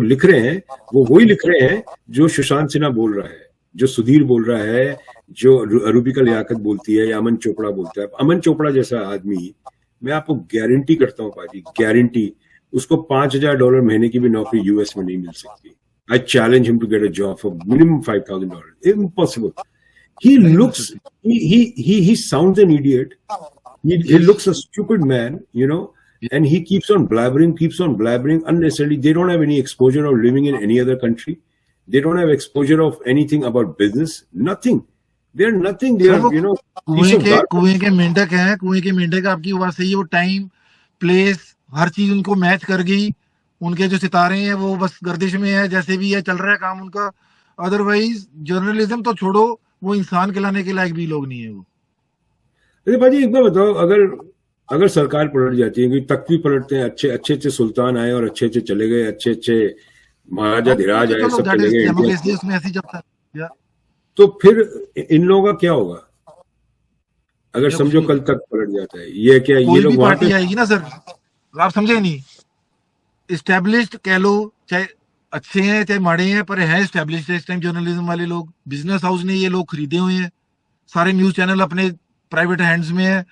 लिख रहे हैं वो वही लिख रहे हैं जो सुशांत सिन्हा बोल रहा है, जो सुधीर बोल रहा है, जो रूबिका लियाकत बोलती है या अमन चोपड़ा बोलता है। अमन चोपड़ा जैसा आदमी, मैं आपको गारंटी करता हूँ पाजी, गारंटी, उसको $5,000 महीने की भी नौकरी यूएस में नहीं मिल सकती। I challenge him to get a job for minimum $5,000। Impossible. He looks, he sounds an idiot. He looks a stupid man, you know, and he keeps on blabbering unnecessarily. They don't have any exposure of living in any other country. They don't have exposure of anything about business. Nothing. They're nothing. They are, you know, कुएं के मेंढक हैं। कुएं के मेंढक, आपकी बात सही है। वो टाइम, प्लेस, हर चीज उनको मैच कर गई। उनके जो सितारे हैं वो बस गर्दिश में है, जैसे भी है चल रहा है काम उनका। अदरवाइज जर्नलिज्म तो छोड़ो, वो इंसान कहलाने के लायक भी लोग नहीं है वो। अरे भाजी एक बार बताओ, अगर सरकार पलट जाती है, क्योंकि तख्त भी पलटते हैं, अच्छे सुल्तान आए और अच्छे चले गए, अच्छे महाराजा धीराज आए, सब चले गए, उसमें ऐसे चलता है। तो फिर इन लोगों का क्या होगा अगर समझो कल तक पलट जाता है? ये क्या ये लोग वहां पार्टी आएगी ना सर, आप समझे नहीं, इस्टेब्लिश्ड कह लो, चाहे अच्छे हैं चाहे माड़े हैं, पर है एस्टेब्लिश्ड इस टाइम जर्नलिज्म वाले लोग। बिजनेस हाउस ने ये लोग खरीदे हुए हैं, सारे न्यूज चैनल अपने प्राइवेट हैंड्स में है।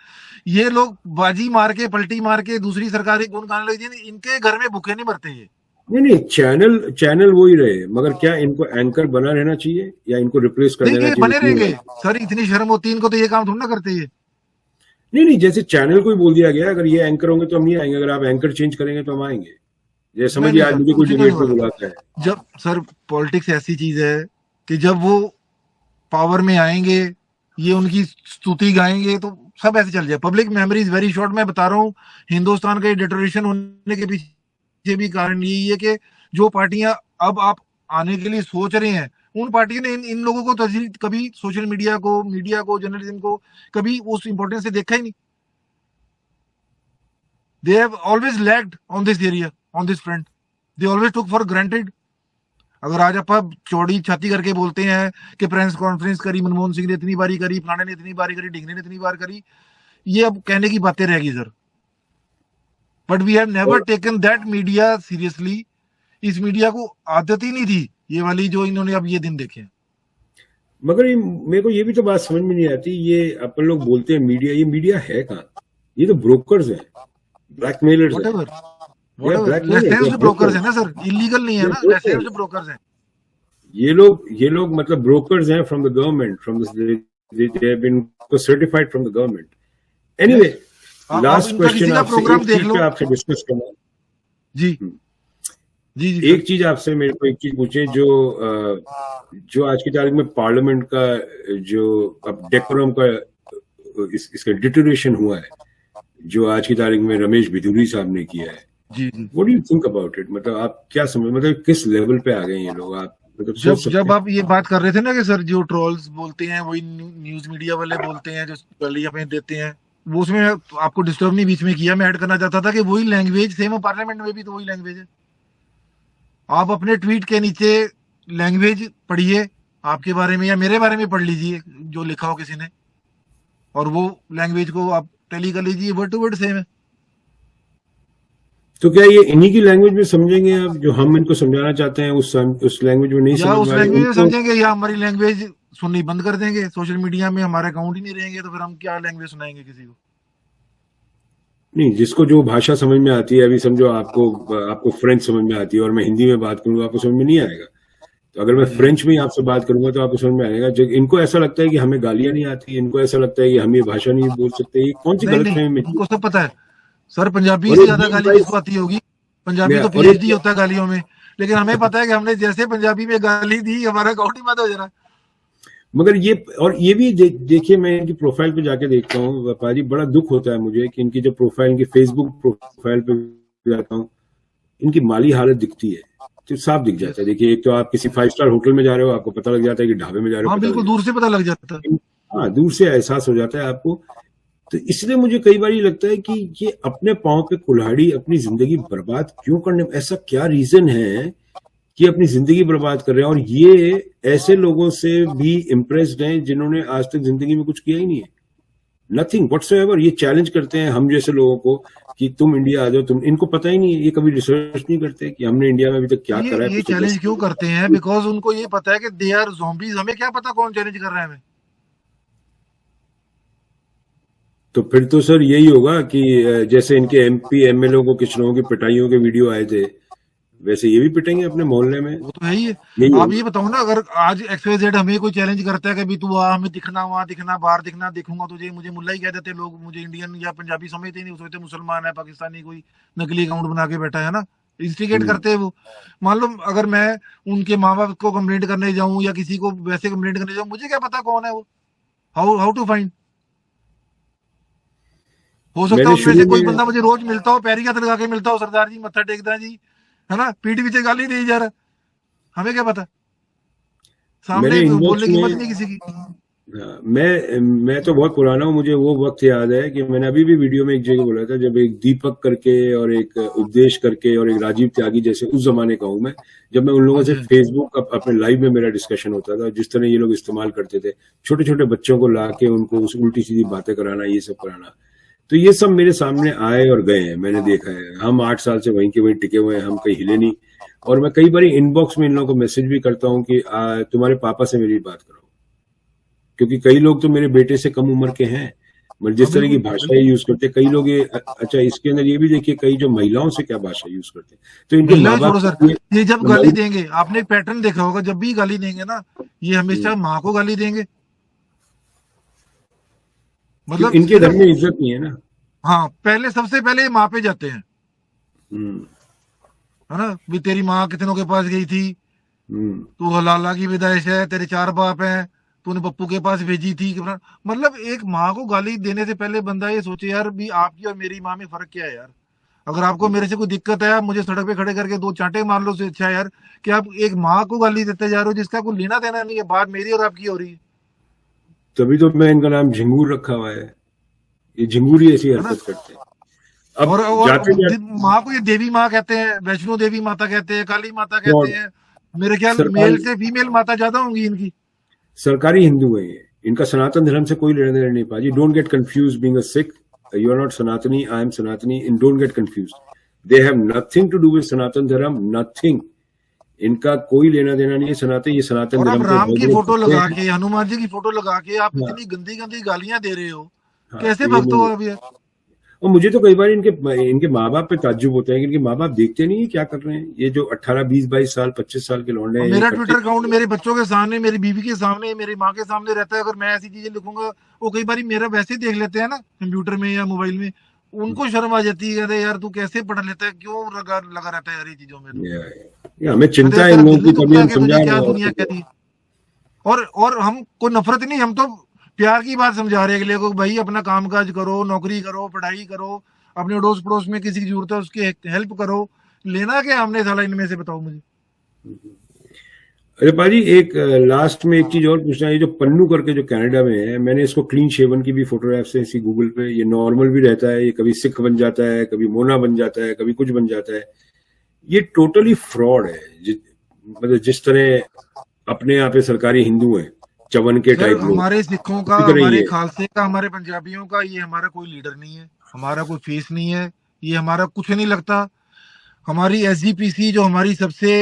ये लोग बाजी मार के, पलटी मार के दूसरी सरकार गुण गाने लग जाए। इनके घर में भूखे नहीं मरते ये। नहीं, चैनल वही रहे, मगर क्या इनको एंकर बना रहना चाहिए या इनको रिप्लेस कर देना चाहिए? बने रहेंगे सर, इतनी शर्म होती है इनको, तो ये काम थोड़ा ना करते ये। नहीं, जैसे चैनल को ही बोल दिया गया, अगर ये एंकर होंगे तो हम नहीं आएंगे, अगर आप एंकर चेंज करेंगे तो हम आएंगे। ये समझिए, आज मुझे कोई डिबेट पे बुलाता है। जब सर पॉलिटिक्स ऐसी चीज है कि जब वो पावर में आएंगे, ये उनकी स्तुति गाएंगे तो सब ऐसे चल जाए। Public memory is very short. मैं बता रहा हूँ, हिंदुस्तान का डिटोरेशन होने के पीछे भी कारण यही है कि जो पार्टियां अब आप आने के लिए सोच रहे हैं, उन पार्टियों ने इन लोगों को कभी सोशल मीडिया को, जर्नलिज्म को कभी उस इंपॉर्टेंस से देखा ही नहीं। They have always lagged on this area, on this front. They always took for granted. अगर आज आप चौड़ी छाती करके बोलते हैं कि प्रेस कॉन्फ्रेंस करी, मनमोहन सिंह ने इतनी बारी करी, फलाने ने इतनी बारी करी, ढिंगने ने इतनी बार करी, ये अब कहने की बातें रहेगी sir. But we have never taken that media seriously. इस मीडिया को आदत ही नहीं थी ये वाली जो इन्होंने अब ये दिन देखे। मगर मेरे को ये भी तो बात समझ में नहीं आती, ये अपन लोग बोलते हैं मीडिया, ये मीडिया है कहाँ? ये तो ब्रोकर्स हैं, ब्लैकमेलर्स हैं। ब्रोकर्स है ना सर, इलीगल नहीं है ना, लाइसेंस्ड ब्रोकर्स हैं ये लोग मतलब ब्रोकर्स हैं from the government, from they have been certified from the government. Anyway, last question आपसे डिस्कस करना जी। एक चीज आपसे मेरे को एक चीज पूछे, जो आज की तारीख में पार्लियामेंट का जो अब डेकोरम का इसका डिटोरेशन हुआ है, जो आज की तारीख में रमेश भिदुरी साहब ने किया है, what do you think about it? मतलब आप क्या समझ, मतलब किस लेवल पे आ गए ये लोग? आप मतलब जब आप ये बात कर रहे थे ना कि सर जो ट्रोल्स बोलते हैं वही न्यूज मीडिया वाले बोलते हैं, जो गालियां पे देते हैं, वो उसमें आपको डिस्टर्ब नहीं बीच में किया। मैं ऐड करना चाहता था कि वही लैंग्वेज सेम पार्लियामेंट में भी तो वही लैंग्वेज है। आप अपने ट्वीट के नीचे लैंग्वेज पढ़िए, आपके बारे में या मेरे बारे में पढ़ लीजिए जो लिखा हो किसी ने, और वो लैंग्वेज को आप टैली कर लीजिए, वर्ड टू वर्ड सेम है। तो क्या ये इन्हीं की लैंग्वेज में समझेंगे अब, जो हम इनको समझाना चाहते हैं उस लैंग्वेज में नहीं समझ, उस लैंग्वेज में समझेंगे या हमारी लैंग्वेज सुननी बंद कर देंगे? सोशल मीडिया में हमारे अकाउंट ही नहीं रहेंगे तो फिर हम क्या लैंग्वेज सुनाएंगे किसी को? नहीं, जिसको जो भाषा समझ में आती है, अभी समझो आपको फ्रेंच समझ में आती है और मैं हिंदी में बात करूंगा, आपको समझ में नहीं आएगा। तो अगर मैं फ्रेंच में ही आपसे बात करूंगा तो आपको समझ में आएगा। जो इनको ऐसा लगता है कि हमें गालियां नहीं आती, इनको ऐसा लगता है कि हम ये भाषा नहीं बोल सकते, ये कौन सी गलतफहमी में? इनको सब पता है सर, पंजाबी से ज्यादा गाली किसको आती होगी? पंजाबी तो पीएचडी होता है गालियों में, लेकिन हमें पता है कि हमने जैसे पंजाबी में गाली दी, हमारा अकाउंट ही बंद हो जा रहा है। मगर ये भी देखिए, मैं इनकी प्रोफाइल पे जाके देखता हूँ व्यापारी, बड़ा दुख होता है मुझे कि इनकी जो प्रोफाइल, इनकी फेसबुक प्रोफाइल पे जाता हूँ, इनकी माली हालत दिखती है तो साफ दिख जाता है। देखिए, एक तो आप किसी 5 स्टार होटल में जा रहे हो, आपको पता लग जाता है कि ढाबे में जा रहे हो। बिल्कुल दूर से पता लग जाता है। हाँ, दूर से एहसास हो जाता है आपको। तो इसलिए मुझे कई बार ये लगता है कि ये अपने पांव पे कुल्हाड़ी, अपनी जिंदगी बर्बाद क्यों करने, ऐसा क्या रीजन है कि अपनी जिंदगी बर्बाद कर रहे हैं? और ये ऐसे लोगों से भी इम्प्रेस्ड हैं जिन्होंने आज तक जिंदगी में कुछ किया ही नहीं है। Nothing whatsoever. ये चैलेंज करते हैं हम जैसे लोगों को कि तुम इंडिया आ जाओ, तुम, इनको पता ही नहीं है, ये कभी रिसर्च नहीं करते कि हमने इंडिया में अभी तक क्या करा है ये पिछले चैलेंज 10 क्यों साल में। करते हैं? बिकॉज उनको ये पता है कि दे आर ज़ॉम्बीज। हमें क्या पता कौन चैलेंज कर रहा है हमें। तो फिर तो सर यही होगा कि जैसे इनके एमपी एमएलए को कुछ लोगों की पिटाइयों के वीडियो आए थे, वैसे ये भी पिटेंगे अपने मोहल्ले में, वो तो है ही है। यही आप ये होगा। बताओ ना, अगर आज XYZ हमें कोई चैलेंज करता है कि भी तू आ, हमें दिखना, वहां दिखना, बाहर दिखना, देखूंगा तुझे, मुझे मुल्ला ही कह देते लोग, मुझे इंडियन या पंजाबी समझते ही नहीं, सोचते मुसलमान है, पाकिस्तानी, कोई नकली अकाउंट बना के बैठा है ना, इंस्टिगेट हम्म। करते हैं वो। मान लो अगर मैं उनके माँ बाप को कंप्लेंट करने जाऊं या किसी को वैसे कंप्लेंट करने जाऊं, मुझे क्या पता कौन है वो। How how to find. हो सकता है मैंने उनमें से शुरू कोई में, बंदा मुझे रोज मिलता हो, पैरी हाथ लगा के मिलता हो, सरदार जी मत्था टेकदा जी, है ना, पीठ पीछे गाली दी जा रहा। हमें क्या पता, सामने मैंने इनबॉक्स बोलने की हिम्मत में, नहीं किसी की। हाँ, मैं तो बहुत पुराना हूँ, मुझे वो वक्त याद है कि मैंने अभी भी वीडियो में एक जगह बोला था, जब एक दीपक करके और एक उपदेश करके और एक राजीव त्यागी जैसे, उस जमाने का हूँ मैं, जब मैं उन लोगों से अच्छा। फेसबुक अपने लाइव में मेरा डिस्कशन होता था, जिस तरह ये लोग इस्तेमाल करते थे, छोटे छोटे बच्चों को ला के उनको उस उल्टी सीधी बातें कराना, ये सब कराना। तो ये सब मेरे सामने आए और गए हैं, मैंने देखा है। हम 8 साल से वहीं के वहीं टिके हुए हैं, हम कहीं हिले नहीं। और मैं कई बार इनबॉक्स में इन लोगों को मैसेज भी करता हूँ कि तुम्हारे पापा से मेरी बात करो, क्योंकि कई लोग तो मेरे बेटे से कम उम्र के हैं, मतलब हाँ जिस तरह की बिल्कुल भाषा ये बिल्कुल। यूज करते हैं कई लोग, ये अच्छा इसके अंदर ये भी देखिए, कई जो महिलाओं से क्या भाषा यूज करते हैं, तो इनके माँ महिलाएं बाप छोड़ो सर, को ये ये जब गाली हमारी, देंगे, आपने एक पैटर्न देखा होगा, जब भी गाली देंगे ना, ये हमेशा माँ को गाली देंगे। क्यों मतलब इनके घर सिर्फ, में इज्जत नहीं है ना। हाँ, पहले सबसे पहले ये माँ पे जाते हैं, हम्म। है ना, भी तेरी माँ कितनों के पास गई थी, हम्म। तू हलाला की विदाइश है, तेरे 4 बाप हैं, तूने पप्पू के पास भेजी थी मतलब एक माँ को गाली देने से पहले बंदा ये सोचे यार भी आपकी और मेरी माँ में फर्क क्या है यार। अगर आपको मेरे से कोई दिक्कत है, आप मुझे सड़क पे खड़े करके 2 चांटे मार लो, उससे अच्छा है यार कि आप एक माँ को गाली देते जा रहे हो जिसका कोई लेना देना नहीं है, बात मेरी और आपकी हो रही तभी तो मैं इनका नाम झिंगूर रखा हुआ है, ये झिंगूरी ऐसी है ना। हरकत करते हैं। अब और जाते जाते माँ को ये देवी माँ कहते हैं, वैष्णो देवी माता कहते हैं, काली माता कहते फ्रॉड, हैं। मेरे ख्याल मेल सरकारी से फीमेल माता ज्यादा होंगी इनकी। सरकारी हिंदू है ये, इनका सनातन धर्म से कोई लेना देना नहीं। पाजी, don't get confuse being a Sikh, you are not Sanatani, I am Sanatani, in don't get confuse, they have nothing to do with Sanatan Dharma, nothing. इनका कोई लेना देना नहीं है सनातन, ये सनातन और आप धर्म के राम बहुत की बड़े फोटो भक्त लगा हैं। के, हनुमान जी की फोटो लगा के आप हाँ। इतनी गंदी गंदी गालियां दे रहे हो, हाँ, कैसे तो ये भक्त हो नहीं, आप यार। और मुझे तो कई बार इनके इनके माँ बाप पे ताज्जुब होता है कि इनके माँ बाप देखते नहीं है क्या कर रहे हैं, ये जो 18 20 22 साल 25 साल के लौंडे और हैं, ये मेरा करते ट्विटर अकाउंट मेरे बच्चों के सामने, मेरी बीवी के सामने, मेरी माँ के सामने रहता है। अगर मैं ऐसी चीजें लिखूंगा, वो कई बार मेरा वैसे ही देख लेते हैं ना कंप्यूटर में या मोबाइल में, उनको शर्म आ जाती है, कहते हैं, यार तू कैसे पढ़ लेता है, क्यों लगा लगा रहता है यार ये चीजों में तू। ये हमें कहते चिंता हैं है इन तेरा लोगों दिल की, नहीं तभी दुखता हम कि तुझे समझा रहे क्या हैं दुनिया औरतों कह को। रही है। और हम कोई नफरत नहीं, हम तो प्यार की बात समझा रहे हैं अगले को, भाई अपना काम काज करो, नौकरी करो, पढ़ाई करो, अपने अड़ोस पड़ोस में किसी की जरूरत है उसकी हेल्प करो। लेना क्या हमने साला इनमें से, बताओ मुझे। अरे पाजी, एक लास्ट में एक चीज और पूछना है, ये जो पन्नू करके जो कनाडा में है, मैंने इसको क्लीन शेवन की भी फोटोग्राफ्स है इसी गूगल पे, ये नॉर्मल भी रहता है, ये कभी सिख बन जाता है, कभी मोना बन जाता है, कभी कुछ बन जाता है, ये टोटली फ्रॉड है। मतलब जिस तरह अपने यहाँ पे सरकारी हिंदू हैं, चवन के सर टाइप लोग, हमारे सिखों का, इसी तरह हमारे ये खालसे का, हमारे पंजाबियों का, ये हमारा कोई लीडर नहीं है, हमारा कोई फेस नहीं है, ये हमारा कुछ नहीं लगता। हमारी SGPC जो हमारी सबसे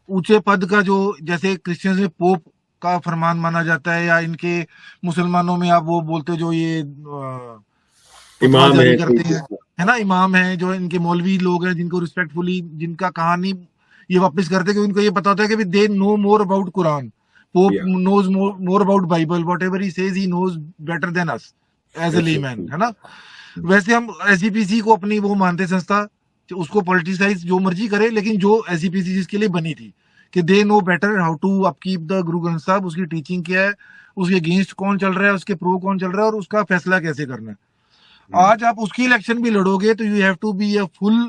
ऊंचे पद का, जो जैसे क्रिश्चियंस में पोप का फरमान माना जाता है, या इनके मुसलमानों में आप वो बोलते हो जो ये फतवा इमाम जारी है कोई करते हैं, है ना, इमाम है, जो इनके मौलवी लोग हैं जिनको रिस्पेक्टफुली, जिनका कहानी ये वापस करते हैं कि उनको ये पता होता है कि they know more about Quran, pope या knows more about Bible, whatever he says he knows better than us as a layman, है ना। वैसे हम SGPC को अपनी वो मानते संस्था, उसको पॉलिटिसाइज जो मर्जी करे, लेकिन जो SGPC जिसके लिए बनी थी कि they know better how to upkeep the Guru Granth साहब, उसकी टीचिंग क्या है, उसके अगेंस्ट कौन चल रहा है, उसके प्रो कौन चल रहा है, और उसका फैसला कैसे करना है। आज आप उसकी इलेक्शन भी लड़ोगे तो you have to be a full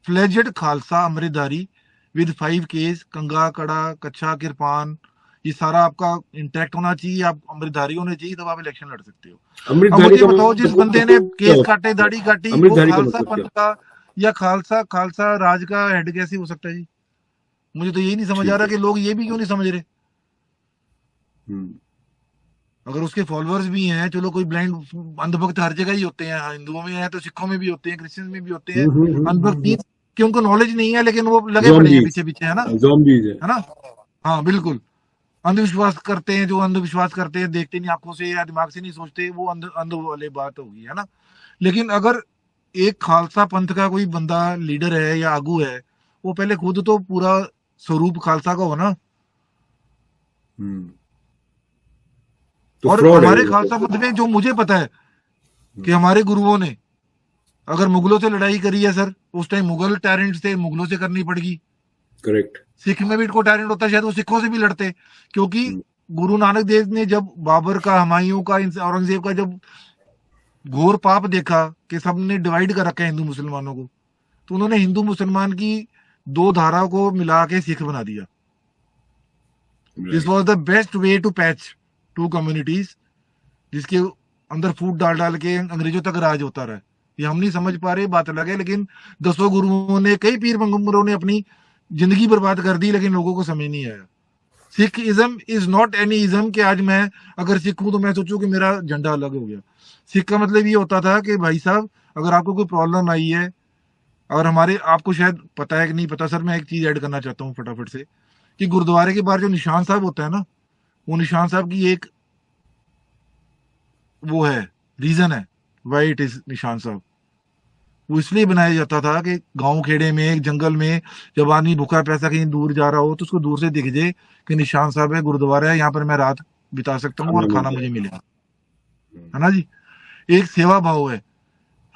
fledged Khalsa Amritdhari with 5 kesh, kanga, kara, kachha, kirpan, ये सारा आपका इंटैक्ट होना चाहिए, आप अमृतधारी होने चाहिए, तब आप इलेक्शन लड़ सकते हो। अब अमृतधारी मुझे का बताओ, जिस बंदे ने मतलब क्या केस होता काटे, दाढ़ी है? काटी, वो अमृतधारी का खालसा मतलब क्या पंथ का या खालसा खालसा राज का हेड कैसे हो सकता है जी। मुझे तो यही नहीं समझ आ ठीक रहा है। कि लोग ये भी क्यों नहीं समझ रहे। हम्म। अगर उसके फॉलोअर्स भी हैं, चलो कोई ब्लाइंड अंधभक्त हर जगह ही होते हैं, हाँ, हिंदुओं में है तो सिखों में भी होते हैं, क्रिश्चियन में भी होते हैं अंधभक्त, कि उनको नॉलेज नहीं है लेकिन वो लगे पड़े हैं zombies, पीछे पीछे, है ना, zombies है। है ना। हाँ बिल्कुल, अंधविश्वास करते हैं, जो अंधविश्वास करते हैं, देखते नहीं आंखों से या दिमाग से नहीं सोचते, वो अंध अंध वाली बात होगी, है ना। लेकिन अगर एक खालसा पंथ का कोई बंदा लीडर है या आगू है, वो पहले खुद तो पूरा स्वरूप खालसा का हो ना। तो और फ्रॉड है हमारे वो, खालसा पंथ में जो मुझे पता है कि हमारे गुरुओं ने अगर मुगलों से लड़ाई करी है सर, उस टाइम मुगल टैरेंट थे, मुगलों से करनी पड़ेगी। करेक्ट। सिख में भी इनको टैलेंट होता है, शायद वो सिखों से भी लड़ते, क्योंकि गुरु नानक देव ने जब बाबर का, हुमायूं का, औरंगजेब का जब घोर पाप देखा कि सबने डिवाइड कर रखा है हिंदू मुसलमानों को, तो उन्होंने हिंदू मुसलमान की दो धारा को मिला के सिख बना दिया। This was the best way to patch two communities, जिसके अंदर फूट डाल डाल के अंग्रेजों तक राज होता रहा। ये हम नहीं समझ पा रहे, बात अलग है, लेकिन 10 गुरुओं ने, कई पीर पैगंबरों ने अपनी जिंदगी बर्बाद कर दी, लेकिन लोगों को समझ नहीं आया। Sikh ism is not any ism कि आज मैं अगर सिख हूं तो मैं सोचूं कि मेरा झंडा अलग हो गया। सिख का मतलब ये होता था कि भाई साहब, अगर आपको कोई प्रॉब्लम आई है, और हमारे, आपको शायद पता है कि नहीं पता सर, मैं एक चीज ऐड करना चाहता हूँ फटाफट से, कि गुरुद्वारे के बाहर जो निशान साहब होता है ना, वो निशान साहब की एक वो है, रीजन है वाई इट इज निशान साहब। वो इसलिए बनाया जाता था कि गांव खेड़े में, एक जंगल में, जब आदमी भूखा प्यासा कहीं दूर जा रहा हो तो उसको दूर से दिख जाए कि निशान साहब है, गुरुद्वारा है, यहाँ पर मैं रात बिता सकता हूँ और खाना मुझे मिलेगा, है ना जी। एक सेवा भाव है,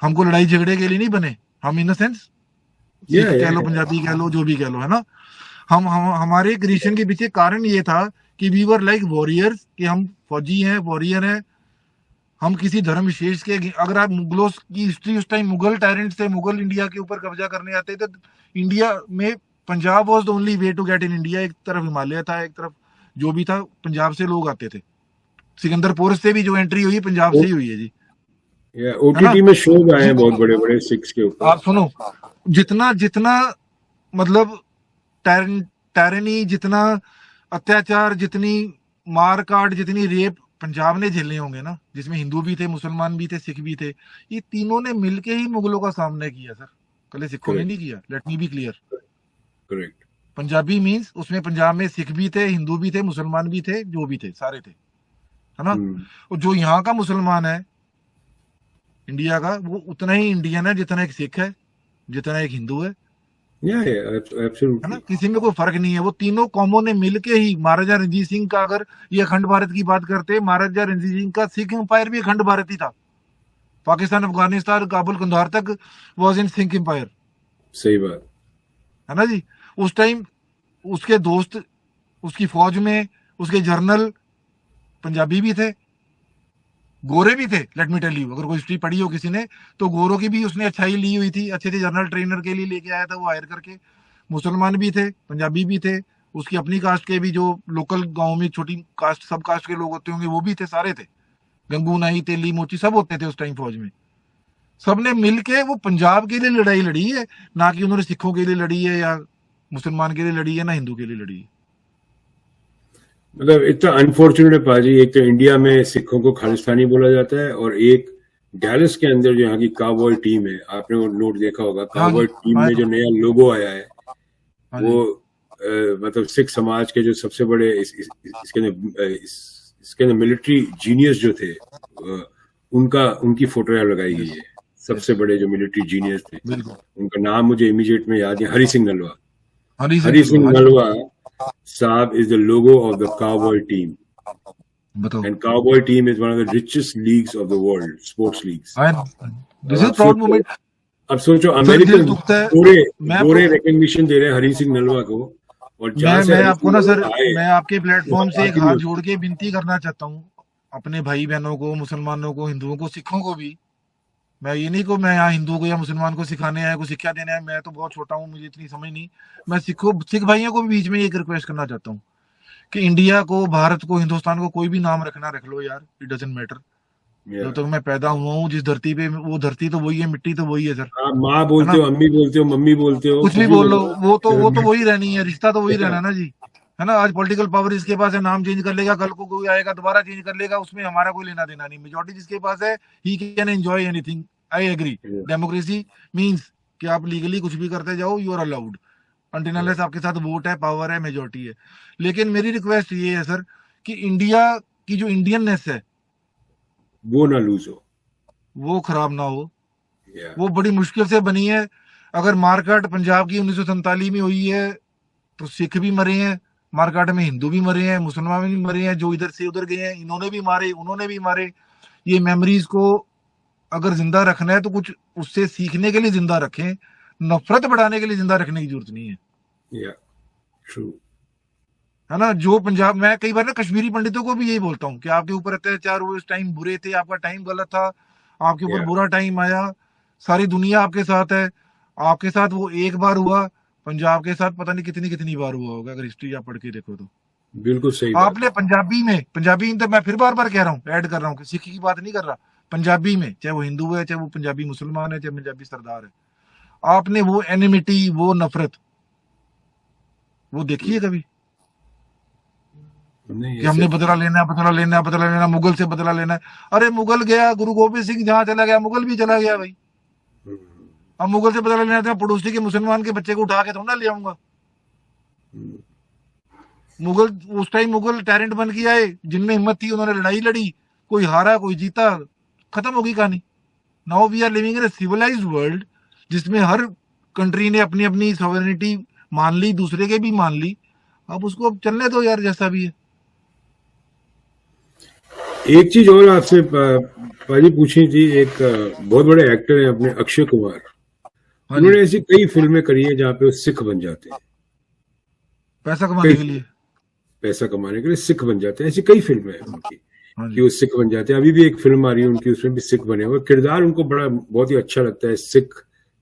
हमको लड़ाई झगड़े के लिए नहीं बने हम, इन द सेंस सिख कह लो, पंजाबी कह लो, जो भी कह लो, है ना। हम हमारे क्रिएशन के पीछे कारण ये था कि वी वर लाइक वॉरियर्स, कि हम फौजी हैं, वॉरियर हैं, हम किसी धर्म विशेष के। अगर आप मुगलों की हिस्ट्री, उस टाइम मुगल टायरेंट्स थे, मुगल इंडिया के ऊपर कब्जा करने आते थे, तो इंडिया में Punjab was the only way to get in India. एक तरफ हिमालय था, एक तरफ जो भी था, पंजाब से लोग आते थे। सिकंदरपुर से भी जो एंट्री हुई पंजाब से ही हुई है जी, ओटीटी में शोज आए हैं बहुत बड़े बड़े सिक्स के ऊपर। आप सुनो, जितना जितना मतलब टायरनी, जितना अत्याचार, जितनी मार काट, जितनी रेप पंजाब ने झेले होंगे ना, जिसमें हिंदू भी थे, मुसलमान भी थे, सिख भी थे, ये तीनों ने मिलके ही मुगलों का सामना किया सर, कल सिखों ने नहीं किया। Let me be clear. Correct. Punjabi means उसमें पंजाब में सिख भी थे, हिंदू भी थे, मुसलमान भी थे, जो भी थे सारे थे, है ना। और जो यहाँ का मुसलमान है इंडिया का, वो उतना ही इंडियन है जितना एक सिख है, जितना एक हिंदू है, है ना। किसी में कोई फर्क नहीं है। वो तीनों कौमों ने मिलके ही, महाराजा रणजीत सिंह का, अगर ये अखंड भारत की बात करते, महाराजा रणजीत सिंह का सिख एम्पायर भी अखंड भारत ही था। पाकिस्तान, अफगानिस्तान, काबुल, कंधार तक वाज इन सिख एम्पायर। सही बात है ना जी। उस टाइम उसके दोस्त, उसकी फौज में उसके जर्नल पंजाबी भी थे, गोरे भी थे। लेट मी टेल यू, अगर कोई हिस्ट्री पढ़ी हो किसी ने, तो गोरों की भी उसने अच्छाई ली हुई थी, अच्छे थे, जनरल ट्रेनर के लिए लेके आया था वो हायर करके। मुसलमान भी थे, पंजाबी भी थे, उसकी अपनी कास्ट के भी, जो लोकल गांव में छोटी कास्ट, सब कास्ट के लोग होते होंगे, वो भी थे, सारे थे। गंगू नाई, तेली, मोची, सब होते थे उस टाइम फौज में। सबने मिलके वो पंजाब के लिए लड़ाई लड़ी है, ना कि उन्होंने सिखों के लिए लड़ी है, या मुसलमान के लिए लड़ी है, ना हिंदू के लिए लड़ी है। मतलब इतना अनफॉर्चुनेट है पाजी, एक तो इंडिया में सिखों को खालिस्तानी बोला जाता है, और एक डैलस के अंदर जो यहाँ की काउबॉय टीम है, आपने वो नोट देखा होगा, काउबॉय टीम में जो नया लोगो आया है, वो मतलब सिख समाज के जो सबसे बड़े इसके अंदर मिलिट्री जीनियस जो थे, उनकी फोटो लगाई गई है। सबसे बड़े जो मिलिट्री जीनियस थे, उनका नाम मुझे इमीडिएट में याद है, Hari Singh Nalwa. Hari Singh Nalwa Saab is the logo of the cowboy team. And cowboy team is one of the richest leagues of the world, sports leagues. This is a proud moment. अब सोचो अमेरिकन पूरे रिकॉग्निशन दे रहे हैं हरि सिंह नलवा को। और मैं आपको ना सर, मैं आपके प्लेटफॉर्म से एक हाथ जोड़ के विनती करना चाहता हूँ अपने भाई बहनों को, मुसलमानों को, हिंदुओं को, सिखों को भी। मैं ये नहीं को मैं यहाँ हिंदू को या मुसलमान को सिखाने आया, को शिक्षा देने आया, मैं तो बहुत छोटा हूँ, मुझे इतनी समझ नहीं। मैं सिख भाइयों को भी बीच में एक रिक्वेस्ट करना चाहता हूँ कि इंडिया को, भारत को, हिंदुस्तान को कोई भी नाम रखना रख लो यार, इट डजंट मैटर। जब तक मैं पैदा हुआ हूँ जिस धरती पे, वो धरती तो वही है, मिट्टी तो वही है सर। आप माँ बोलते हो, अम्मी बोलते हो, मम्मी बोलते हो, कुछ भी बोल लो, वो तो वही रहनी है, रिश्ता तो वही रहना ना जी। है ना। आज पॉलिटिकल पावर इसके पास है, नाम चेंज कर लेगा, कल को कोई आएगा दोबारा चेंज कर लेगा, उसमें हमारा कोई लेना देना नहीं। मेजोरिटी जिसके पास है, he can enjoy anything. I agree. Democracy means कि आप लीगली कुछ भी करते जाओ, you are allowed until unless आपके साथ वोट है, पावर है, मेजोरिटी है। लेकिन मेरी रिक्वेस्ट ये है सर कि इंडिया की जो इंडियननेस है वो ना लूज हो, वो खराब ना हो। Yeah. वो बड़ी मुश्किल से बनी है। अगर मारकाट पंजाब की 1947 में हुई है तो सिख भी मरे हैं, मारकाट में हिंदू भी मरे हैं, मुसलमान भी मरे हैं, जो इधर से उधर गए हैं, इन्होंने भी मारे, उन्होंने भी मारे। ये मेमोरीज को अगर जिंदा रखना है तो कुछ उससे सीखने के लिए जिंदा रखें, नफरत बढ़ाने के लिए जिंदा रखने की जरूरत नहीं है। Yeah. True. है ना। जो पंजाब, मैं कई बार ना कश्मीरी पंडितों को भी यही बोलता हूँ कि आपके ऊपर अत्याचार हुए, उस टाइम बुरे थे, आपका टाइम गलत था, आपके ऊपर Yeah. बुरा टाइम आया, सारी दुनिया आपके साथ है, आपके साथ वो एक बार हुआ, पंजाब के साथ पता नहीं कितनी कितनी बार हुआ होगा, अगर हिस्ट्री आप पढ़ के देखो तो। बिल्कुल सही बात। आपने पंजाबी तो मैं फिर बार बार कह रहा हूँ, ऐड कर रहा हूँ कि सिख की बात नहीं कर रहा, पंजाबी में, चाहे वो हिंदू है, चाहे वो पंजाबी मुसलमान है, चाहे पंजाबी सरदार है, आपने वो एनिमिटी, वो नफरत, वो देखी है कभी नहीं, कि हमने बदला लेना है, बदला लेना है, बदला लेना, मुगल से बदला लेना है। अरे मुगल गया, गुरु गोबिंद सिंह जहां चला गया, मुगल भी चला गया भाई। अब मुगल से बदला लेना था, पड़ोसी के मुसलमान के बच्चे को उठा के थोड़ा ले आऊंगा। मुगल उस टाइम मुगल टैरेंट बन के आए, जिनमें हिम्मत थी उन्होंने लड़ाई लड़ी, कोई हारा कोई जीता, खत्म होगी कहानी। Now we are living in a civilised world जिसमें हर कंट्री ने अपनी अपनी सॉवरेनिटी मान ली, दूसरे के भी मान ली। अब उसको अब चलने दो यार, जैसा भी है। एक चीज और आपसे पाजी पूछनी थी। एक बहुत बड़े एक्टर हैं अपने, अक्षय कुमार। उन्होंने ऐसी कई फिल्में करी है जहाँ पे वो सिख बन जाते हैं, पैसा कमाने के लिए, पैसा कमाने के लिए सिख बन जाते हैं। ऐसी कई फिल्में हैं उनकी कि वो सिख बन जाते हैं। अभी भी एक फिल्म आ रही है उनकी, उसमें भी सिख बने हुए। किरदार उनको बड़ा बहुत ही अच्छा लगता है सिख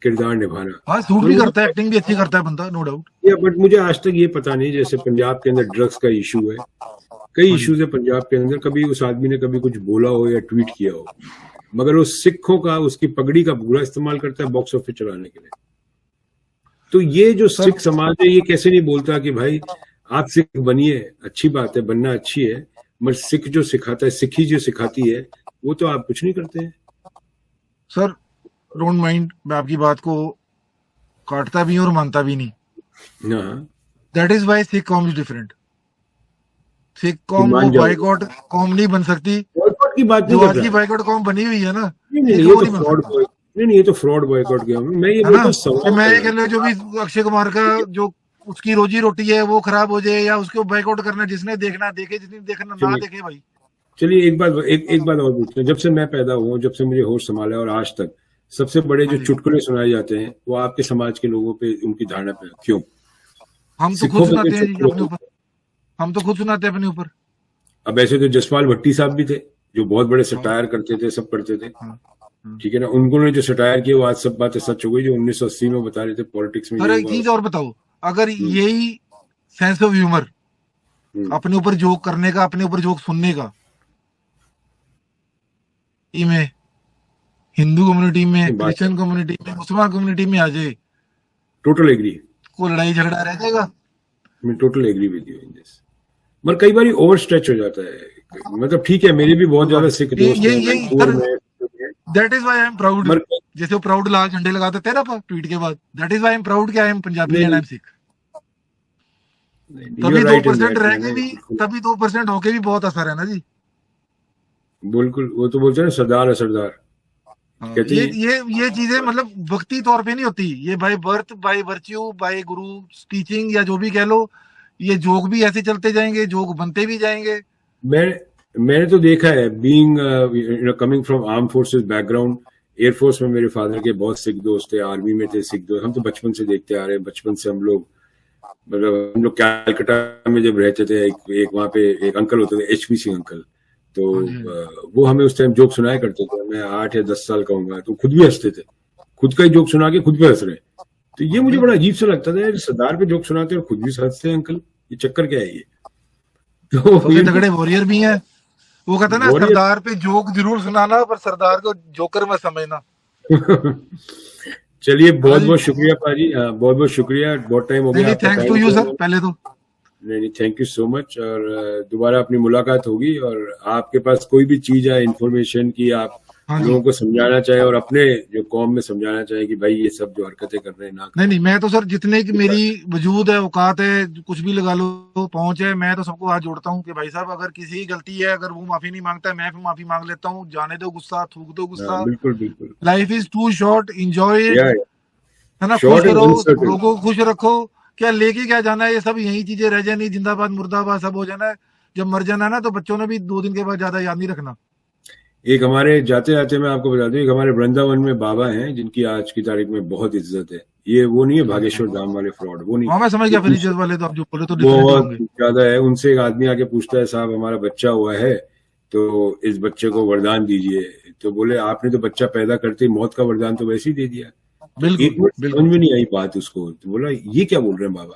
किरदार निभाना। हाँ, सूट भी करता है, एक्टिंग भी अच्छी करता है बंदा, नो डाउट। बट मुझे आज तक ये पता नहीं, जैसे पंजाब के अंदर ड्रग्स का इशू है, कई इश्यूज है पंजाब के अंदर, कभी उस आदमी ने कभी कुछ बोला हो या ट्वीट किया हो, मगर वो सिखों का, उसकी पगड़ी का पूरा इस्तेमाल करता है बॉक्स ऑफिस चलाने के लिए। तो ये जो सिख समाज है, ये कैसे नहीं बोलता कि भाई आप सिख बनिए, अच्छी बात है, बनना अच्छी है, मगर सिख जो सिखाता है, सिखी जो सिखाती है, वो तो आप कुछ नहीं करते हैं। सर डोंट माइंड, मैं आपकी बात को काटता भी हूं और मानता भी नहीं। दैट इज वाई सिख कॉम इज डिफरेंट। सिख कॉम वो बाइकआउट कॉम नहीं बन सकती। बाइकआउट की बात जो आज की बाइकआउट कॉम बनी हुई है ना, ये तो फ्रॉड बाइकआउट किया। मैं ये कह रहा जो भी अक्षय कुमार का जो उसकी रोजी रोटी है वो खराब हो जाए या उसको बाइकआउट करना, जिसने देखना देखे, जिसने देखना ना देखे भाई। चलिए एक बात और पूछते हैं। जब से मैं पैदा हुआ, जब से मुझे होश संभाला और आज तक सबसे बड़े जो चुटकुले सुनाए जाते हैं वो आपके समाज के लोगों पे, उनकी धारणा पे क्यों? हम तो खुद सुनाते हैं अपने ऊपर, हम तो खुद सुनाते हैं अपने ऊपर। अब ऐसे तो जसपाल भट्टी साहब भी थे जो बहुत बड़े सटायर करते थे, सब करते थे, ठीक है ना। उन्होंने जो सटायर किया वो आज सब बातें सच हो गई, जो 1980 में बता रहे थे पॉलिटिक्स में। अरे एक चीज और बताओ, अगर यही सेंस ऑफ ह्यूमर अपने ऊपर जोक करने का, अपने ऊपर जोक सुनने का, में हिंदू कम्युनिटी में, क्रिश्चियन कम्युनिटी में, मुसलमान कम्युनिटी में आ जाए, टोटल एग्री, कोई लड़ाई झगड़ा रह जाएगा। मैं total agree with you in this. मगर कई बार ओवर स्ट्रेच हो जाता है, मतलब ठीक है, मेरे भी बहुत ज्यादा सिख दोस्त हैं। That is why I am proud. जैसे वो प्राउड लाल झंडे लगाते थे ना ट्वीट के बाद, that is why I am proud कि I am Punjabi and I am Sikh. तभी 2% रह के भी, तभी 2% होके भी बहुत असर है ना जी। बिल्कुल, वो तो बोलते हैं सरदार है सरदार। ये चीजें मतलब वक्ती तौर पे नहीं होती, ये by birth, by virtue, by guru teaching या जो भी कह लो, ये जोक भी ऐसे चलते जाएंगे, जोक बनते भी जाएंगे। मैंने तो देखा है, being coming from arm forces background, air force में मेरे फादर के बहुत सिख दोस्त थे, आर्मी में थे सिख दोस्त। हम तो बचपन से देखते आ रहे हैं, बचपन से हम लोग कैलकाटा में जब रहते थे, एक वहाँ पे एक अंकल होते थे, HP सिंह अंकल, तो वो हमें उस टाइम जोक सुनाया करते थे। मैं 8 या 10 साल का हूँ, तो खुद भी हंसते थे, खुद का ही जोक सुना के खुद भी हंस रहे। तो ये मुझे बड़ा अजीब सा लगता था, सरदार पे जोक सुनाते और खुद भी हंसते हैं अंकल, ये चक्कर क्या है ये? तो ये तगड़े वॉरियर भी हैं। वो कहता ना, सरदार पे जोक जरूर सुनाना पर सरदार को जोकर मत समझना। चलिए बहुत बहुत शुक्रिया पाजी, बहुत बहुत शुक्रिया, बहुत टाइम हो गया। Thanks to you sir. पहले तो नहीं, थैंक यू सो मच। और दोबारा अपनी मुलाकात होगी, और आपके पास कोई भी चीज है इन्फॉर्मेशन की, आप हाँ जी। लोगों को समझाना चाहे और अपने जो कौम में समझाना चाहे कि भाई ये सब जो हरकतें कर रहे हैं ना नहीं करो। नहीं, मैं तो सर जितने की मेरी वजूद है, औकात है, कुछ भी लगा लो, पहुंच है, मैं तो सबको हाथ जोड़ता हूँ कि भाई साहब अगर किसी की गलती है, अगर वो माफी नहीं मांगता है, मैं फिर माफी मांग लेता हूँ। जाने दो गुस्सा, थूक दो हाँ, गुस्सा। बिल्कुल बिल्कुल। Life is too short, enjoy it. या है ना, खुश शॉर्ट एंड रहो, अनसर्टेन। लोगों को खुश रखो। क्या लेके क्या जाना है, ये सब यही चीजें रह जानी, जिंदाबाद मुर्दाबाद सब हो जाना है। जब मर जाना है ना, तो बच्चों ने भी 2 दिन के बाद ज्यादा याद नहीं रखना। एक हमारे जाते जाते मैं आपको बता दूं, एक हमारे वृंदावन में बाबा हैं जिनकी आज की तारीख में बहुत इज्जत है। ये वो नहीं है भागेश्वर धाम वाले फ्रॉड, वो नहीं। हाँ मैं समझ ये गया, फिर इज्जत वाले तो आप जो बोले तो डिफरेंट ही बहुत होंगे। ज्यादा है। उनसे एक आदमी आके पूछता है, साहब हमारा बच्चा हुआ है तो इस बच्चे को वरदान दीजिए। तो बोले आपने तो बच्चा पैदा करते ही मौत का वरदान तो वैसे ही दे दिया। तो बिल्कुल एक मिनट समझ बिल्कुल। में नहीं आई बात उसको। तो बोला ये क्या बोल रहे हैं बाबा।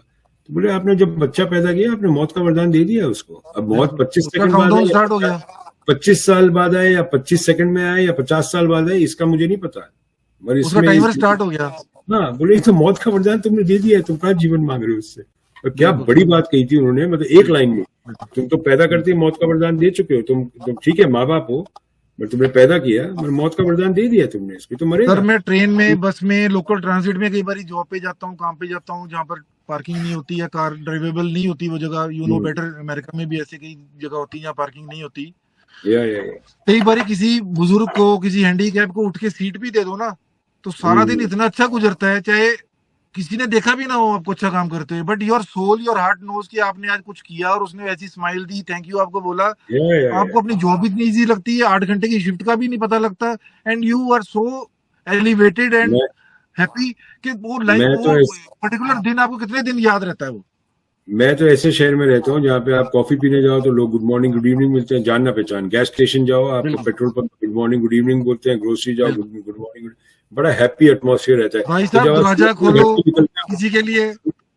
तो बोले आपने जब बच्चा पैदा किया आपने मौत का वरदान दे दिया उसको। अब मौत बिल्कुल 25 उसका सेकंड बाद काउंटडाउन है स्टार्ट हो या गया। 25 साल बाद आए या 25 सेकंड में आए या 50 साल बाद आए, इसका मुझे नहीं पता। मगर उसका इसमें टाइमर स्टार्ट हो गया। हाँ, बोले ये तो मौत का वरदान तुमने दे दिया है, तुम कहाँ जीवन मांग रहे हो उससे। और क्या बिल्कुल बड़ी बात कही थी उन्होंने, मतलब एक लाइन में। बिल्कुल। तुम तो पैदा करते ही मौत का वरदान दे चुके हो। तुम ठीक है माँ बाप हो, पर तुमने पैदा किया, मगर मौत का वरदान दे दिया तुमने, इसकी तो सर मरेगा। मैं ट्रेन में, बस में, लोकल ट्रांजिट में कई बार जॉब पे जाता हूँ, काम पे जाता हूँ, जहाँ पर पार्किंग नहीं होती या कार ड्राइवेबल नहीं होती वो जगह, you know hmm, better, America में भी ऐसे कई जगह होती है जहाँ पार्किंग नहीं होती। या कई बार किसी बुजुर्ग को, किसी हैंडीकैप को उठ के सीट भी दे दो ना, तो सारा दिन हम्म, इतना अच्छा गुजरता है, चाहे किसी ने देखा भी ना हो आपको अच्छा काम करते हुए, but your soul, your heart knows कि आपने आज कुछ किया और उसने वैसी स्माइल दी, थैंक यू आपको बोला। या आपको अपनी जॉब इतनी इजी लगती है, 8 घंटे की शिफ्ट का भी नहीं पता लगता, and you are so elevated and मैं हैप्पी कि वो लाइफ, मैं वो तो पर्टिकुलर दिन आपको कितने दिन याद रहता है वो। मैं तो ऐसे शहर में रहता हूँ जहाँ पे आप कॉफी पीने जाओ तो लोग गुड मॉर्निंग गुड इवनिंग मिलते हैं, जान ना पहचान। गैस स्टेशन जाओ, आपको बिल्कुल petrol pump good morning good evening बोलते हैं। ग्रोसरी जाओ, बिल्कुल। Good morning. बड़ा हैप्पी एटमॉस्फेयर रहता है। भाई तो साहब जब आप दरवाजा सुबह खोलो घर से निकलते हो, किसी के लिए,